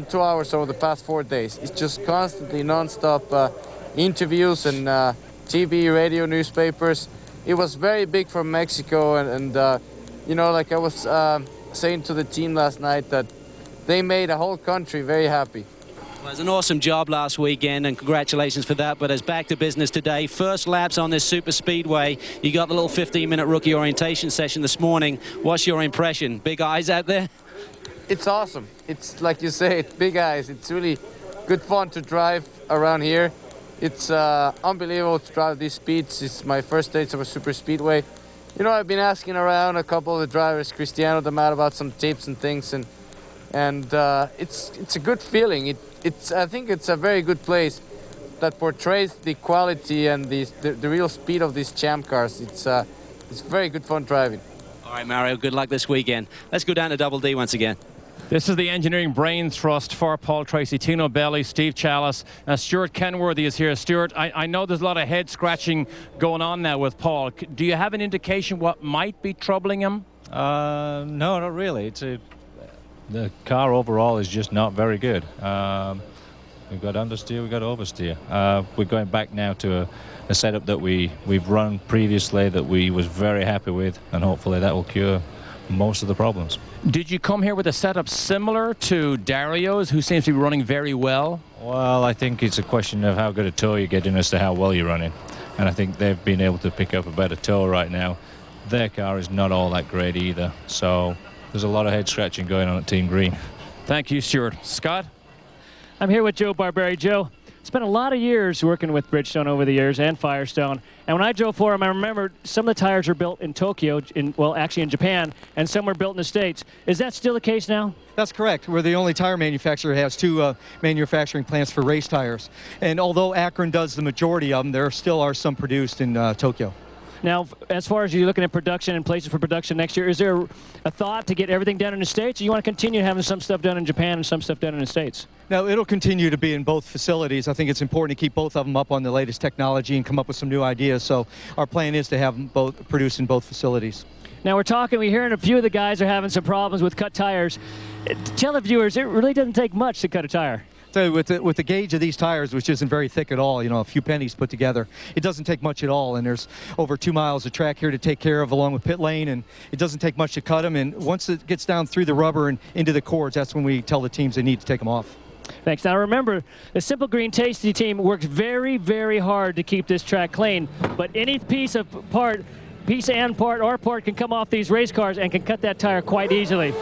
Speaker 12: 2 hours over the past 4 days. It's just constantly non-stop interviews and TV, radio, newspapers. It was very big for Mexico, and you know, like I was saying to the team last night, that they made a whole country very happy.
Speaker 3: Well, it was an awesome job last weekend, and congratulations for that. But as back to business today, first laps on this super speedway. You got the little 15-minute rookie orientation session this morning. What's your impression? Big eyes out there?
Speaker 12: It's awesome. It's like you say, it's big eyes. It's really good fun to drive around here. It's unbelievable to drive these speeds. It's my first taste of a super speedway. You know, I've been asking around a couple of the drivers, Cristiano, them out about some tips and things, and it's a good feeling. I think it's a very good place. that portrays the quality and the real speed of these champ cars. It's very good fun driving.
Speaker 3: All right, Mario, good luck this weekend. Let's go down to Double D once again.
Speaker 2: This is the engineering brain thrust for Paul Tracy. Tino Belli, Steve Chalice, Stuart Kenworthy is here. Stuart, I know there's a lot of head scratching going on now with Paul. Do you have an indication what might be troubling him?
Speaker 13: No, not really. The car overall is just not very good. We've got understeer, we've got oversteer. We're going back now to a setup that we've run previously that we was very happy with, and hopefully that will cure most of the problems.
Speaker 2: Did you come here with a setup similar to Dario's, who seems to be running very well?
Speaker 13: Well, I think it's a question of how good a tow you're getting as to how well you're running. And I think they've been able to pick up a better tow right now. Their car is not all that great either. So there's a lot of head scratching going on at Team Green.
Speaker 2: Thank you, Stuart. Scott?
Speaker 4: I'm here with Joe Barberi. Joe, spent a lot of years working with Bridgestone over the years and Firestone. And when I drove for them, I remember some of the tires were built in Tokyo, actually in Japan, and some were built in the States. Is that still the case now?
Speaker 14: That's correct. We're the only tire manufacturer that has two manufacturing plants for race tires. And although Akron does the majority of them, there still are some produced in Tokyo.
Speaker 4: Now, as far as you're looking at production and places for production next year, is there a thought to get everything done in the States, or you want to continue having some stuff done in Japan and some stuff done in the States?
Speaker 14: Now, it'll continue to be in both facilities. I think it's important to keep both of them up on the latest technology and come up with some new ideas. So our plan is to have them both produced in both facilities.
Speaker 4: Now, we're hearing a few of the guys are having some problems with cut tires. Tell the viewers, it really doesn't take much to cut a tire.
Speaker 14: So with the gauge of these tires, which isn't very thick at all, a few pennies put together, it doesn't take much at all. And there's over 2 miles of track here to take care of along with pit lane, and it doesn't take much to cut them. And once it gets down through the rubber and into the cords, that's when we tell the teams they need to take them off.
Speaker 4: Thanks. Now remember, the Simple Green Tasty team works very, very hard to keep this track clean. But any piece and part can come off these race cars and can cut that tire quite easily.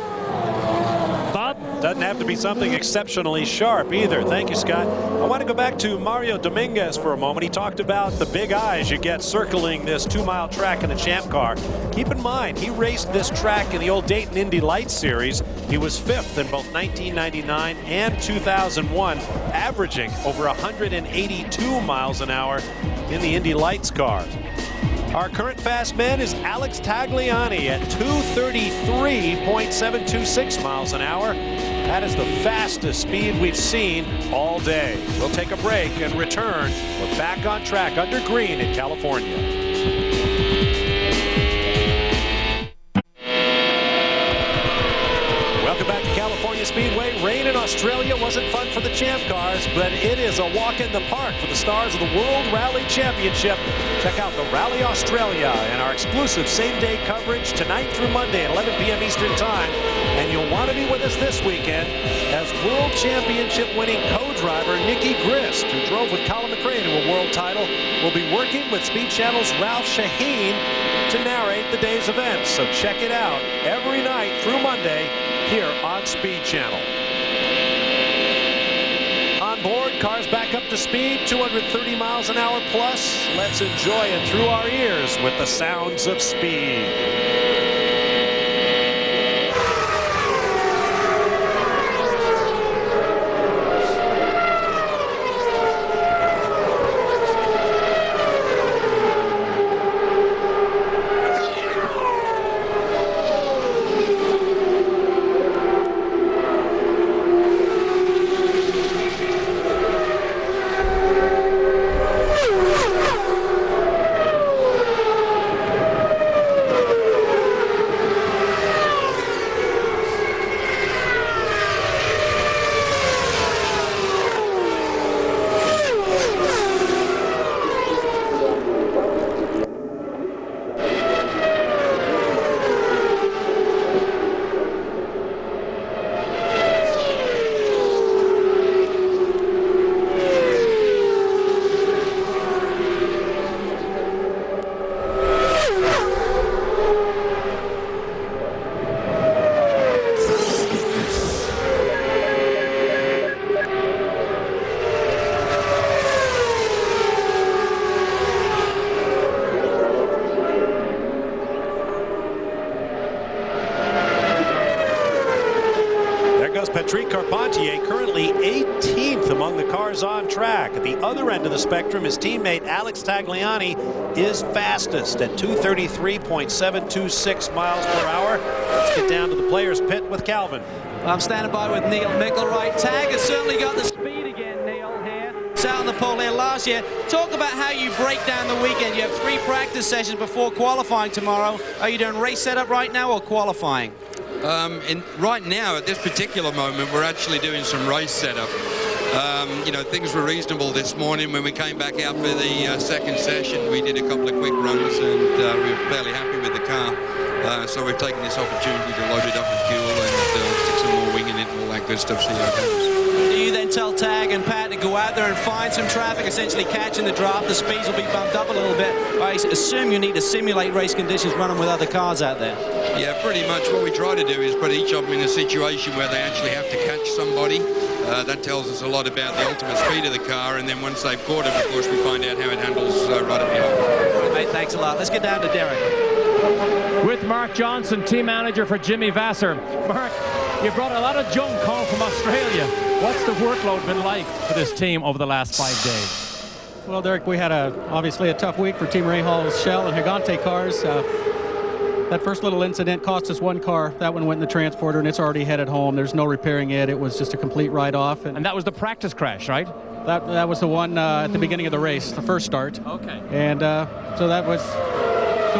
Speaker 4: Bob?
Speaker 1: Doesn't have to be something exceptionally sharp either. Thank you, Scott. I want to go back to Mario Dominguez for a moment. He talked about the big eyes you get circling this 2-mile track in a champ car. Keep in mind, he raced this track in the old Dayton Indy Lights Series. He was 5th in both 1999 and 2001, averaging over 182 miles an hour in the Indy Lights car. Our current fast man is Alex Tagliani at 233.726 miles an hour. That is the fastest speed we've seen all day. We'll take a break and return. We're back on track under green in California. Welcome back to California Speedway. Rain in Australia wasn't fun for the champ cars, but it is a walk in the park for the stars of the World Rally Championship. Check out the Rally Australia and our exclusive same-day coverage tonight through Monday at 11 p.m. Eastern Time. And you'll want to be with us this weekend as World Championship winning co-driver Nicky Grist, who drove with Colin McRae to a world title, will be working with Speed Channel's Ralph Shaheen to narrate the day's events. So check it out every night through Monday here on Speed Channel. On board, cars back up to speed, 230 miles an hour plus. Let's enjoy it through our ears with the sounds of speed. Patrick Carpentier currently 18th among the cars on track. At the other end of the spectrum, his teammate Alex Tagliani is fastest at 233.726 miles per hour. Let's get down to the players' pit with Calvin.
Speaker 3: I'm standing by with Neil Mickelwright. Tag has certainly got the speed again, Neil, here. Sat on the pole here last year. Talk about how you break down the weekend. You have 3 practice sessions before qualifying tomorrow. Are you doing race setup right now or qualifying?
Speaker 15: Right now, at this particular moment, we're actually doing some race setup. You know, things were reasonable this morning when we came back out for the second session. We did a couple of quick runs and we were fairly happy with the car. So we've taken this opportunity to load it up with fuel and stick some more wing in it and all that good stuff. See how it goes.
Speaker 3: Do you then tell Tag and Pat to go out there and find some traffic, essentially catching the draft? The speeds will be bumped up a little bit. I assume you need to simulate race conditions running with other cars out there.
Speaker 15: Yeah, pretty much. What we try to do is put each of them in a situation where they actually have to catch somebody. That tells us a lot about the ultimate speed of the car, and then once they've caught it, of course, we find out how it handles right at the end.
Speaker 3: All right, mate, thanks a lot. Let's get down to Derek.
Speaker 2: With Mark Johnson, team manager for Jimmy Vasser. Mark, you brought a lot of junk home from Australia. What's the workload been like for this team over the last 5 days?
Speaker 16: Well, Derek, we had obviously a tough week for Team Rahaal's Shell and Gigante cars. That first little incident cost us 1 car. That one went in the transporter, and it's already headed home. There's no repairing it. It was just a complete write-off.
Speaker 2: And that was the practice crash, right?
Speaker 16: That was the one at the beginning of the race, the first start.
Speaker 2: Okay.
Speaker 16: And so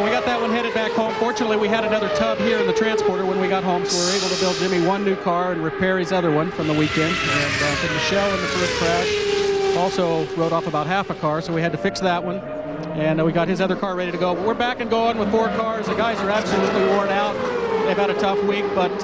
Speaker 16: we got that one headed back home. Fortunately, we had another tub here in the transporter when we got home, so we were able to build Jimmy 1 new car and repair his other one from the weekend. And Michelle in the first crash also rode off about half a car, so we had to fix that one. And we got his other car ready to go. But we're back and going with 4 cars. The guys are absolutely worn out. They've had a tough week, but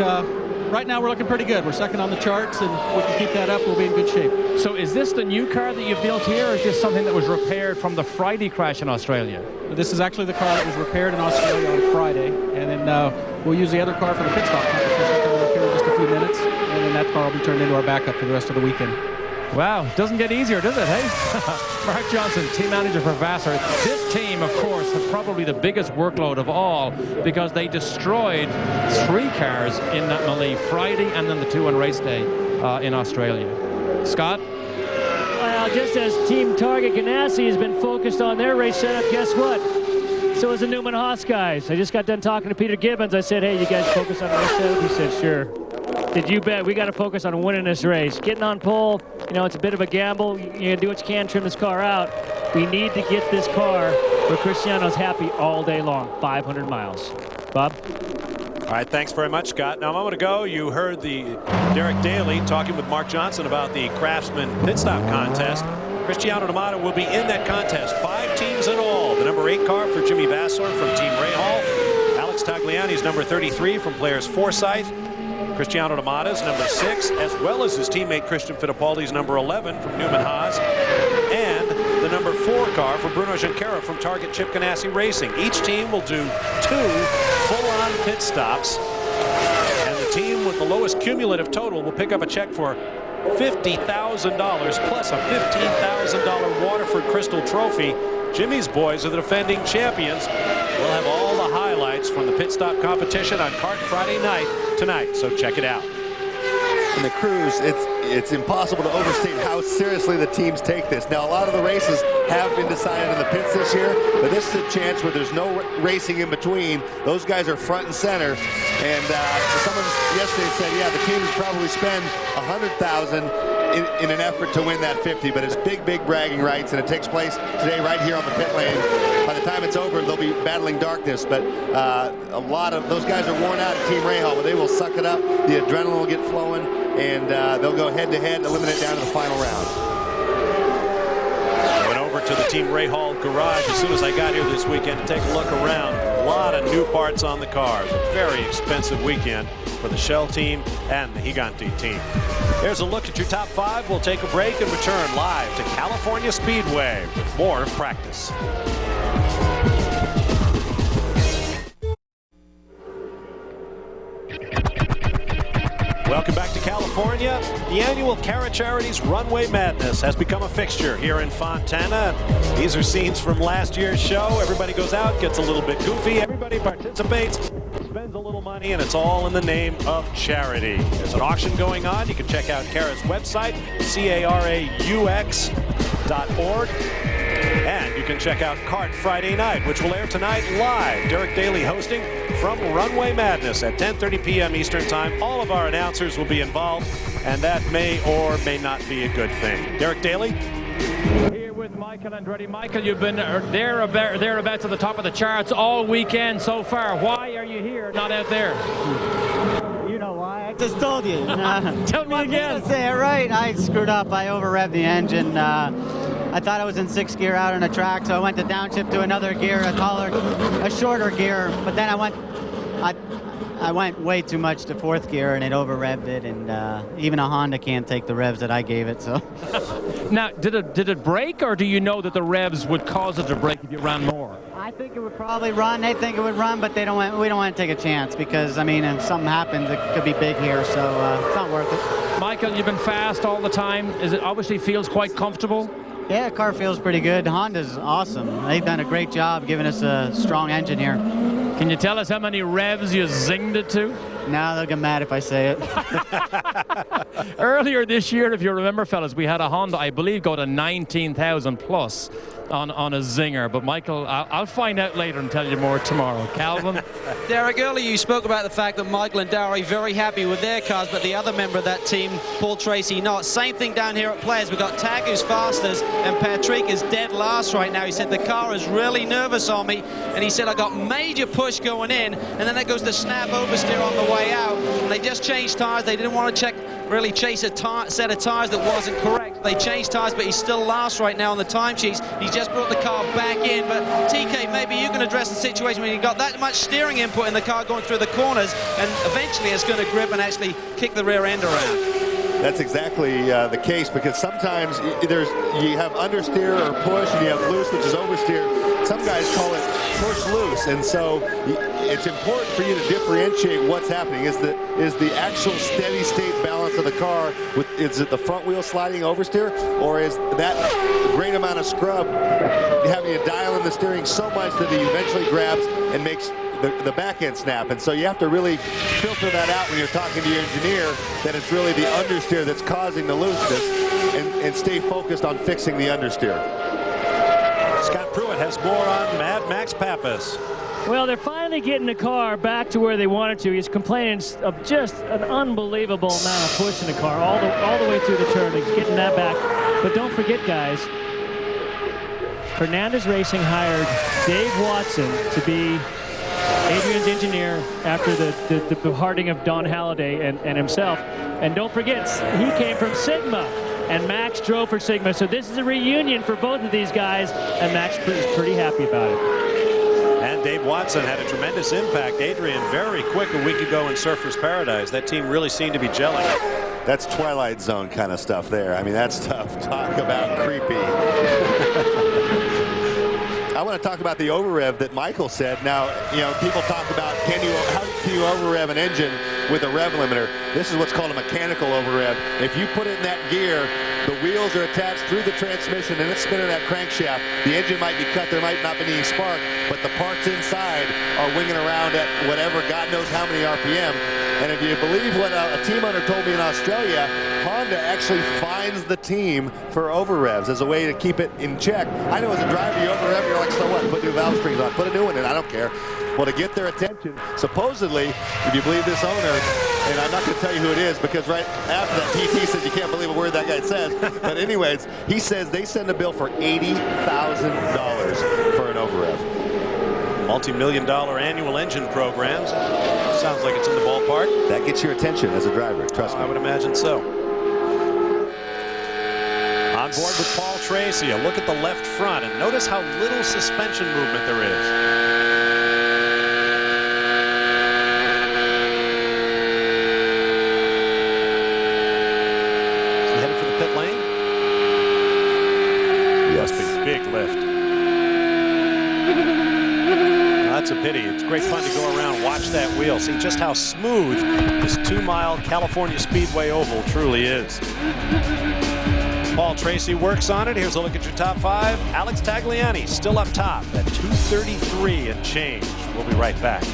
Speaker 16: right now we're looking pretty good. We're second on the charts, and if we can keep that up, we'll be in good shape.
Speaker 2: So is this the new car that you built here, or is this something that was repaired from the Friday crash in Australia?
Speaker 16: This is actually the car that was repaired in Australia on Friday, and then we'll use the other car for the pit stop competition coming up here in just a few minutes, and then that car will be turned into our backup for the rest of the weekend.
Speaker 2: Wow, doesn't get easier, does it, hey? Mark Johnson, team manager for Vasser. This team, of course, had probably the biggest workload of all because they destroyed 3 cars in that melee Friday and then the 2 on race day in Australia. Scott?
Speaker 4: Well, just as Team Target Ganassi has been focused on their race setup, guess what? So is the Newman Haas guys. I just got done talking to Peter Gibbons. I said, hey, you guys focus on race setup? He said, sure. Did you bet? We got to focus on winning this race. Getting on pole, you know, it's a bit of a gamble. You do what you can, trim this car out. We need to get this car where Cristiano's happy all day long, 500 miles. Bob?
Speaker 1: All right, thanks very much, Scott. Now, a moment ago, you heard the Derek Daly talking with Mark Johnson about the Craftsman Pit Stop Contest. Cristiano D'Amato will be in that contest. 5 teams in all. The number 8 car for Jimmy Vasser from Team Rahal. Alex Tagliani's number 33 from Players Forsyth. Cristiano D'Amato's number 6, as well as his teammate Christian Fittipaldi's number 11 from Newman Haas, and the number 4 car for Bruno Junqueira from Target Chip Ganassi Racing. Each team will do 2 full-on pit stops, and the team with the lowest cumulative total will pick up a check for $50,000 plus a $15,000 Waterford Crystal Trophy. Jimmy's boys are the defending champions. We'll have all the highlights from the pit stop competition on Kart Friday night tonight, so check it out.
Speaker 5: In the crews, it's impossible to overstate how seriously the teams take this. Now, a lot of the races have been decided in the pits this year, but this is a chance where there's no racing in between. Those guys are front and center, and someone yesterday said, yeah, the teams probably spend $100,000 in an effort to win that 50, but it's big bragging rights, and it takes place today right here on the pit lane. By the time it's over, they'll be battling darkness, but a lot of those guys are worn out at Team Rahal, but they will suck it up. The adrenaline will get flowing, and they'll go head-to-head, eliminate down to the final round.
Speaker 1: I went over to the Team Rahal garage as soon as I got here this weekend to take a look around. A lot of new parts on the cars. A very expensive weekend for the Shell team and the Gigante team. Here's a look at your top 5. We'll take a break and return live to California Speedway with more of practice. Welcome back to California. The annual Cara Charities Runway Madness has become a fixture here in Fontana. These are scenes from last year's show. Everybody goes out, gets a little bit goofy. Everybody participates, spends a little little money, and it's all in the name of charity. There's an auction going on. You can check out Cara's website, CARAUX.org. And you can check out Kart Friday Night, which will air tonight live. Derek Daly hosting from Runway Madness at 10:30 p.m. Eastern Time. All of our announcers will be involved, and that may or may not be a good thing. Derek Daly?
Speaker 2: Here with Michael Andretti. Michael, you've been thereabouts at the top of the charts all weekend so far. Why are you here, not out there?
Speaker 6: You know why? I just told you.
Speaker 2: Tell me again.
Speaker 6: Say it right. I screwed up. I over-revved the engine. I thought I was in 6th gear out on a track, so I went to downshift to another gear, a shorter gear. But then I went way too much to 4th gear, and it over-revved it. And even a Honda can't take the revs that I gave it. So.
Speaker 2: Now, did it break, or do you know that the revs would cause it to break if you ran more?
Speaker 6: I think it would probably run. They think it would run, but we don't want to take a chance because, I mean, if something happens, it could be big here, so it's not worth it.
Speaker 2: Michael, you've been fast all the time. It obviously feels quite comfortable?
Speaker 6: Yeah, the car feels pretty good. Honda's awesome. They've done a great job giving us a strong engine here.
Speaker 2: Can you tell us how many revs you zinged it to?
Speaker 6: No, they'll get mad if I say it.
Speaker 2: Earlier this year, if you remember, fellas, we had a Honda, I believe, go to 19,000 plus on a zinger. But Michael, I'll find out later and tell you more tomorrow. Calvin?
Speaker 3: Derek, earlier you spoke about the fact that Michael and Darry very happy with their cars, but the other member of that team, Paul Tracy, not. Same thing down here at Players. We've got Tag, who's fastest, and Patrick is dead last right now. He said the car is really nervous on me, and he said I got major push going in, and then there goes the snap oversteer on the way out. And they just changed tires. They didn't want to really chase a set of tires that wasn't correct. They changed tires, but he's still last right now on the time sheets. He's just brought the car back in. But TK, maybe you can address the situation when you've got that much steering input in the car going through the corners, and eventually it's going to grip and actually kick the rear end around.
Speaker 5: That's exactly the case, because sometimes you have understeer or push, and you have loose, which is oversteer. Some guys call it push loose, and so it's important for you to differentiate what's happening. Is the actual steady state balance of the car, is it the front wheel sliding oversteer, or is that great amount of scrub having to dial in the steering so much that he eventually grabs and makes the back end snap? And so you have to really filter that out when you're talking to your engineer, that it's really the understeer that's causing the looseness, and stay focused on fixing the understeer.
Speaker 1: Scott Pruitt has more on Mad Max Pappas.
Speaker 4: Well, they're finally getting the car back to where they wanted to. He's complaining of just an unbelievable amount of push in the car all the way through the turn. He's getting that back. But don't forget, guys, Fernandez Racing hired Dave Watson to be Adrian's engineer after the departing of Don Halliday and himself. And don't forget, he came from Sigma, and Max drove for Sigma. So this is a reunion for both of these guys, and Max is pretty happy about it.
Speaker 1: And Dave Watson had a tremendous impact. Adrian, very quick a week ago in Surfers Paradise. That team really seemed to be gelling.
Speaker 5: That's Twilight Zone kind of stuff there. I mean, that's tough. Talk about creepy. I want to talk about the over-rev that Michael said. Now, you know, people talk about how can you over-rev an engine with a rev limiter? This is what's called a mechanical over-rev. If you put it in that gear, the wheels are attached through the transmission and it's spinning that crankshaft. The engine might be cut, there might not be any spark, but the parts inside are winging around at whatever, God knows how many RPM. And if you believe what a team owner told me in Australia, Honda actually fines the team for over-revs as a way to keep it in check. I know as a driver, you over-rev, you're like, so what? Put new valve springs on, put a new one in, I don't care. Well, to get their attention, supposedly, if you believe this owner, and I'm not going to tell you who it is, because right after that, PT says you can't believe a word that guy says. But anyways, he says they send a bill for $80,000 for an over-rev.
Speaker 1: Multi-million-dollar annual engine programs. Sounds like it's in the ballpark.
Speaker 5: That gets your attention as a driver, trust me.
Speaker 1: I would imagine so. On board with Paul Tracy, a look at the left front, and notice how little suspension movement there is. Is he headed for the pit lane?
Speaker 5: Yes.
Speaker 1: Big lift. That's a pity. It's great fun to go around, watch that wheel, see just how smooth this 2-mile California Speedway oval truly is. Paul Tracy works on it. Here's a look at your top 5. Alex Tagliani still up top at 233 and change. We'll be right back.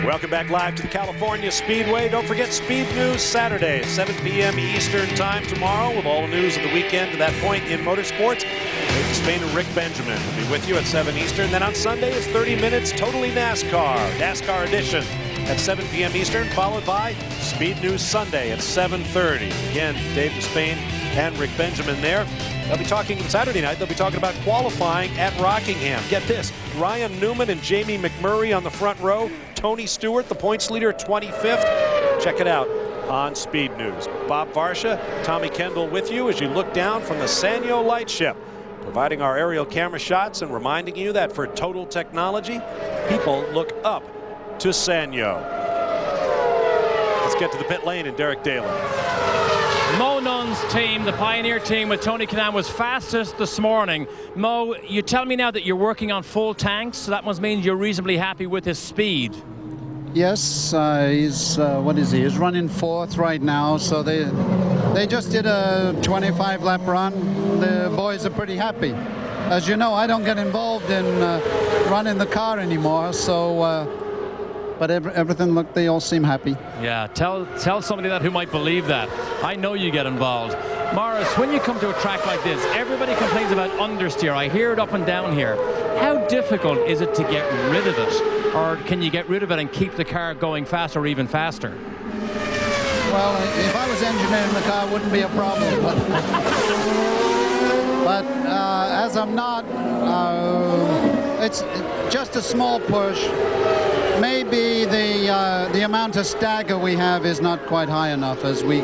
Speaker 1: Welcome back live to the California Speedway. Don't forget Speed News Saturday at 7 p.m. Eastern Time tomorrow with all the news of the weekend to that point in motorsports. Dave Spain and Rick Benjamin will be with you at 7 Eastern. Then on Sunday, it's 30 minutes totally NASCAR edition at 7 p.m. Eastern, followed by Speed News Sunday at 7:30. Again, Dave Spain and Rick Benjamin there. They'll be talking Saturday night. They'll be talking about qualifying at Rockingham. Get this, Ryan Newman and Jamie McMurray on the front row. Tony Stewart, the points leader, 25th. Check it out on Speed News. Bob Varsha, Tommy Kendall with you as you look down from the Sanyo lightship, providing our aerial camera shots and reminding you that for total technology, people look up to Sanyo. Let's get to the pit lane and Derek Daly.
Speaker 2: Mo Nunn's team, the Pioneer team with Tony Kanaan, was fastest this morning. Mo, you tell me now that you're working on full tanks, so that must mean you're reasonably happy with his speed.
Speaker 17: Yes, he's what is he? He's running 4th right now, so they just did a 25 lap run. The boys are pretty happy. As you know, I don't get involved in running the car anymore, so but everything, look, they all seem happy.
Speaker 2: Yeah, tell somebody that who might believe that. I know you get involved. Morris, when you come to a track like this, everybody complains about understeer. I hear it up and down here. How difficult is it to get rid of it? Or can you get rid of it and keep the car going faster or even faster?
Speaker 17: Well, if I was engineering the car, it wouldn't be a problem. But as I'm not, it's just a small push. Maybe the amount of stagger we have is not quite high enough, as we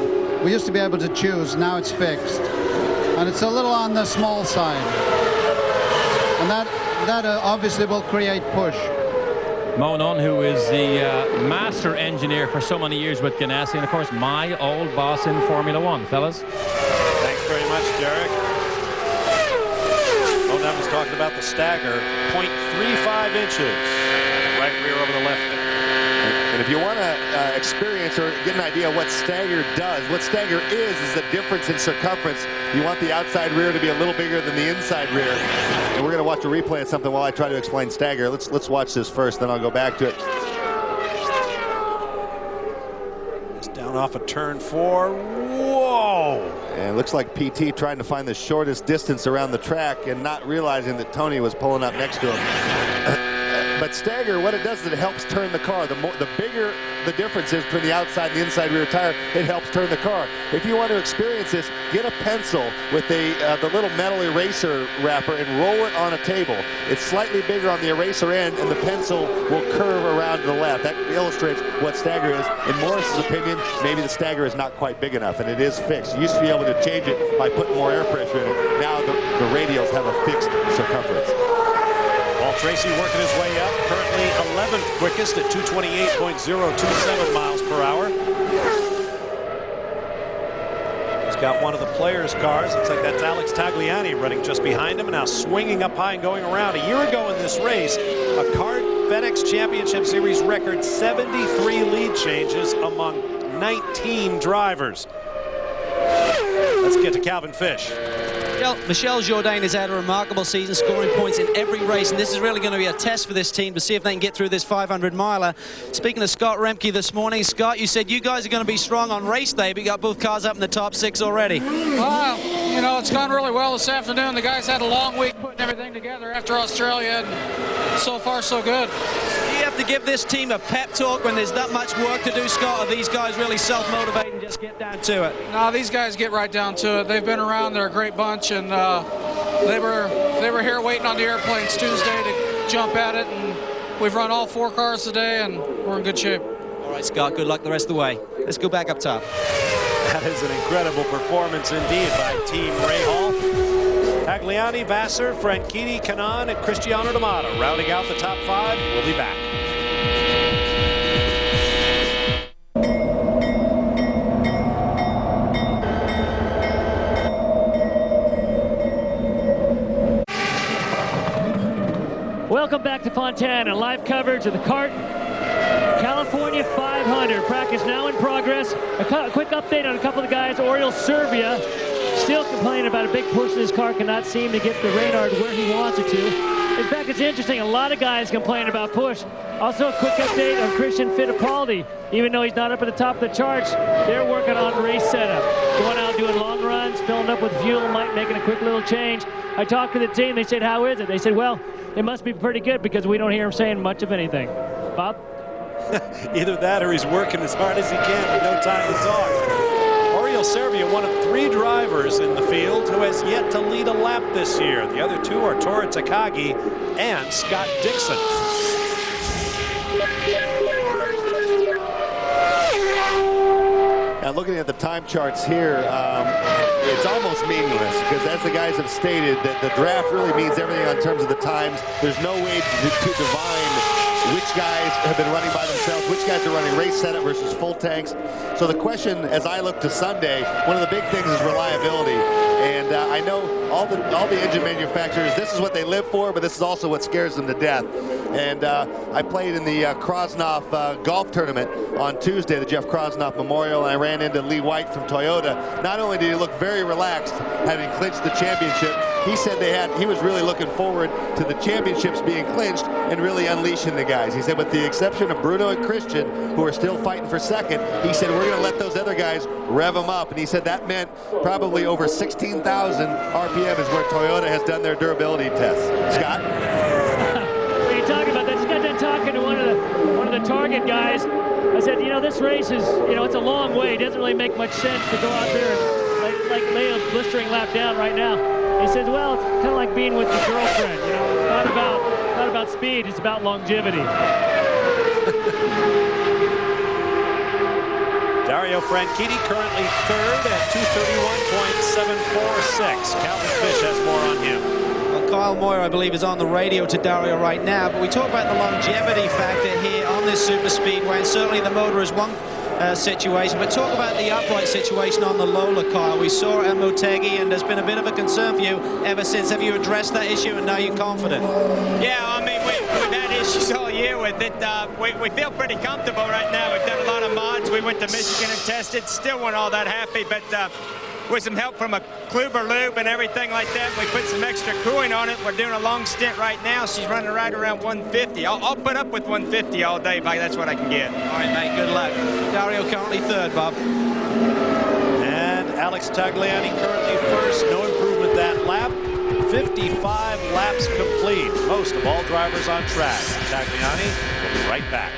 Speaker 17: used to be able to choose. Now it's fixed, and it's a little on the small side, and that obviously will create push.
Speaker 2: Mo Nunn, who is the master engineer for so many years with Ganassi, and of course my old boss in Formula One, fellas.
Speaker 1: Thanks very much, Derek. Mo Nunn was talking about the stagger, 0.35 inches. Right rear over the left.
Speaker 5: And if you want to experience or get an idea of what stagger does, what stagger is the difference in circumference. You want the outside rear to be a little bigger than the inside rear. And we're going to watch a replay of something while I try to explain stagger. Let's watch this first, then I'll go back to it.
Speaker 1: It's down off of turn 4. Whoa!
Speaker 5: And it looks like PT trying to find the shortest distance around the track and not realizing that Tony was pulling up next to him. But stagger, what it does is it helps turn the car. The bigger the difference is between the outside and the inside rear tire, it helps turn the car. If you want to experience this, get a pencil with the little metal eraser wrapper and roll it on a table. It's slightly bigger on the eraser end, and the pencil will curve around to the left. That illustrates what stagger is. In Morris's opinion, maybe the stagger is not quite big enough, and it is fixed. You used to be able to change it by putting more air pressure in it. Now the radials have a fixed circumference.
Speaker 1: Paul Tracy working his way up, currently 11th quickest at 228.027 miles per hour. He's got one of the players' cars. Looks like that's Alex Tagliani running just behind him and now swinging up high and going around. A year ago in this race, a CART FedEx Championship Series record 73 lead changes among 19 drivers. Let's get to Calvin Fish.
Speaker 3: Michel Jourdain has had a remarkable season, scoring points in every race, and this is really going to be a test for this team to see if they can get through this 500-miler. Speaking to Scott Remke this morning, Scott, you said you guys are going to be strong on race day, but you got both cars up in the top 6 already.
Speaker 18: Well, you know, it's gone really well this afternoon. The guys had a long week putting everything together after Australia, and so far so good.
Speaker 3: Do you have to give this team a pep talk when there's that much work to do, Scott, or these guys really self-motivate and just get down to it?
Speaker 18: No, these guys get right down to it. They've been around. They're a great bunch, and they were here waiting on the airplanes Tuesday to jump at it, and we've run all 4 cars today, and we're in good shape.
Speaker 3: All right, Scott, good luck the rest of the way. Let's go back up top.
Speaker 1: That is an incredible performance indeed by Team Rahal. Tagliani, Vassar, Franchitti, Kanaan, and Cristiano D'Amato rounding out the top 5. We'll be back.
Speaker 4: Welcome back to Fontana. Live coverage of the CART California 500. Practice now in progress. A quick update on a couple of the guys. Oriol Servia still complaining about a big push in his car. Cannot seem to get the Reynard where he wants it to. In fact, it's interesting. A lot of guys complain about push. Also, a quick update on Christian Fittipaldi. Even though he's not up at the top of the charts, they're working on race setup. Going out doing long runs, filling up with fuel, making a quick little change. I talked to the team. They said, how is it? They said, well, it must be pretty good because we don't hear him saying much of anything. Bob?
Speaker 1: Either that or he's working as hard as he can with no time to talk. Oriol Servia, one of 3 drivers in the field who has yet to lead a lap this year. The other 2 are Tora Takagi and Scott Dixon.
Speaker 5: Now looking at the time charts here, it's almost meaningless because as the guys have stated, that the draft really means everything on terms of the times. There's no way to divine which guys have been running by themselves, which guys are running race setup versus full tanks. So the question, as I look to Sunday, one of the big things is reliability. And I know all the engine manufacturers, this is what they live for, but this is also what scares them to death. And I played in the Krosnoff golf tournament on Tuesday, the Jeff Krosnoff Memorial, and I ran into Lee White from Toyota. Not only did he look very relaxed, having clinched the championship, he said he was really looking forward to the championships being clinched and really unleashing the guys. He said, with the exception of Bruno and Christian, who are still fighting for second, he said, we're going to let those other guys rev them up. And he said that meant probably over 16,000 RPM is where Toyota has done their durability tests. Scott?
Speaker 4: What are you talking about? I just got done talking to one of the Target guys. I said, this race is, it's a long way. It doesn't really make much sense to go out there and lay a blistering lap down right now. He says, well, it's kind of like being with your girlfriend. It's not about speed. It's about longevity.
Speaker 1: Dario Franchitti currently 3rd at 2:31.746. Calvin Fish has more on him.
Speaker 3: Well, Kyle Moyer, I believe, is on the radio to Dario right now, but we talk about the longevity factor here on this super speedway, and certainly the motor is one situation, but talk about the upright situation on the Lola car. We saw it at Motegi, and there's been a bit of a concern for you ever since. Have you addressed that issue, and now you're confident?
Speaker 19: Yeah, I mean, we've had issues all year with it. We feel pretty comfortable right now. We've done a lot of mods. We went to Michigan and tested. Still weren't all that happy, but with some help from a Kluber lube and everything like that, we put some extra cooling on it. We're doing a long stint right now. She's running right around 150. I'll put up with 150 all day if that's what I can get.
Speaker 3: All right, mate, good luck. Dario currently 3rd, Bob.
Speaker 1: And Alex Tagliani currently 1st. No improvement that lap. 55 laps complete. Most of all drivers on track. Tagliani will be right back.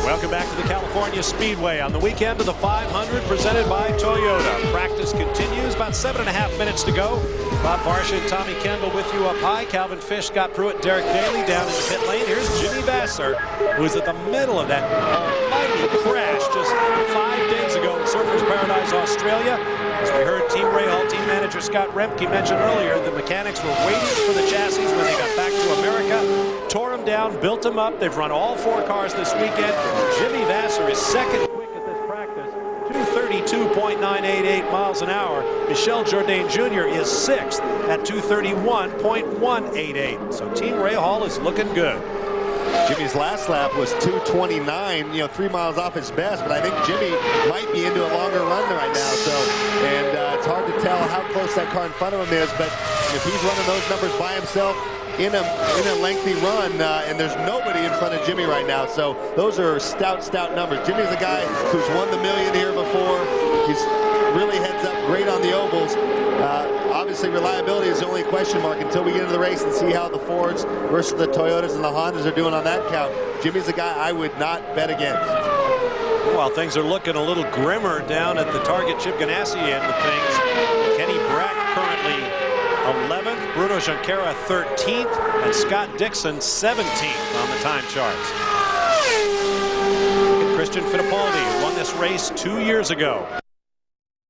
Speaker 1: Welcome back to the California Speedway on the weekend of the 500 presented by Toyota. Practice continues, about 7.5 minutes to go. Bob Varsha and Tommy Kendall with you up high. Calvin Fish, Scott Pruitt, Derek Daly down in the pit lane. Here's Jimmy Vasser, who's at the middle of that almighty crash just 5 days ago in Surfers Paradise, Australia. As we heard Team Rahal team manager Scott Remke mention earlier, the mechanics were waiting for the chassis when they got back to America, tore them down, built them up. They've run all 4 cars this weekend. Jimmy Vasser is second quick at this practice, 232.988 miles an hour. Michel Jourdain Jr. is 6th at 231.188. So Team Rahal is looking good.
Speaker 5: Jimmy's last lap was 2:29, 3 miles off his best, but I think Jimmy might be into a longer run right now. So, and it's hard to tell how close that car in front of him is, but if he's running those numbers by himself in a lengthy run, and there's nobody in front of Jimmy right now, so those are stout numbers. Jimmy's a guy who's won the million here before. He's really heads up great on the ovals. Obviously, reliability is the only question mark until we get into the race and see how the Fords versus the Toyotas and the Hondas are doing on that count. Jimmy's a guy I would not bet against.
Speaker 1: Well, things are looking a little grimmer down at the Target Chip Ganassi end of things. Kenny Brack currently 11th, Bruno Junqueira 13th, and Scott Dixon 17th on the time charts. Look at Christian Fittipaldi, who won this race 2 years ago.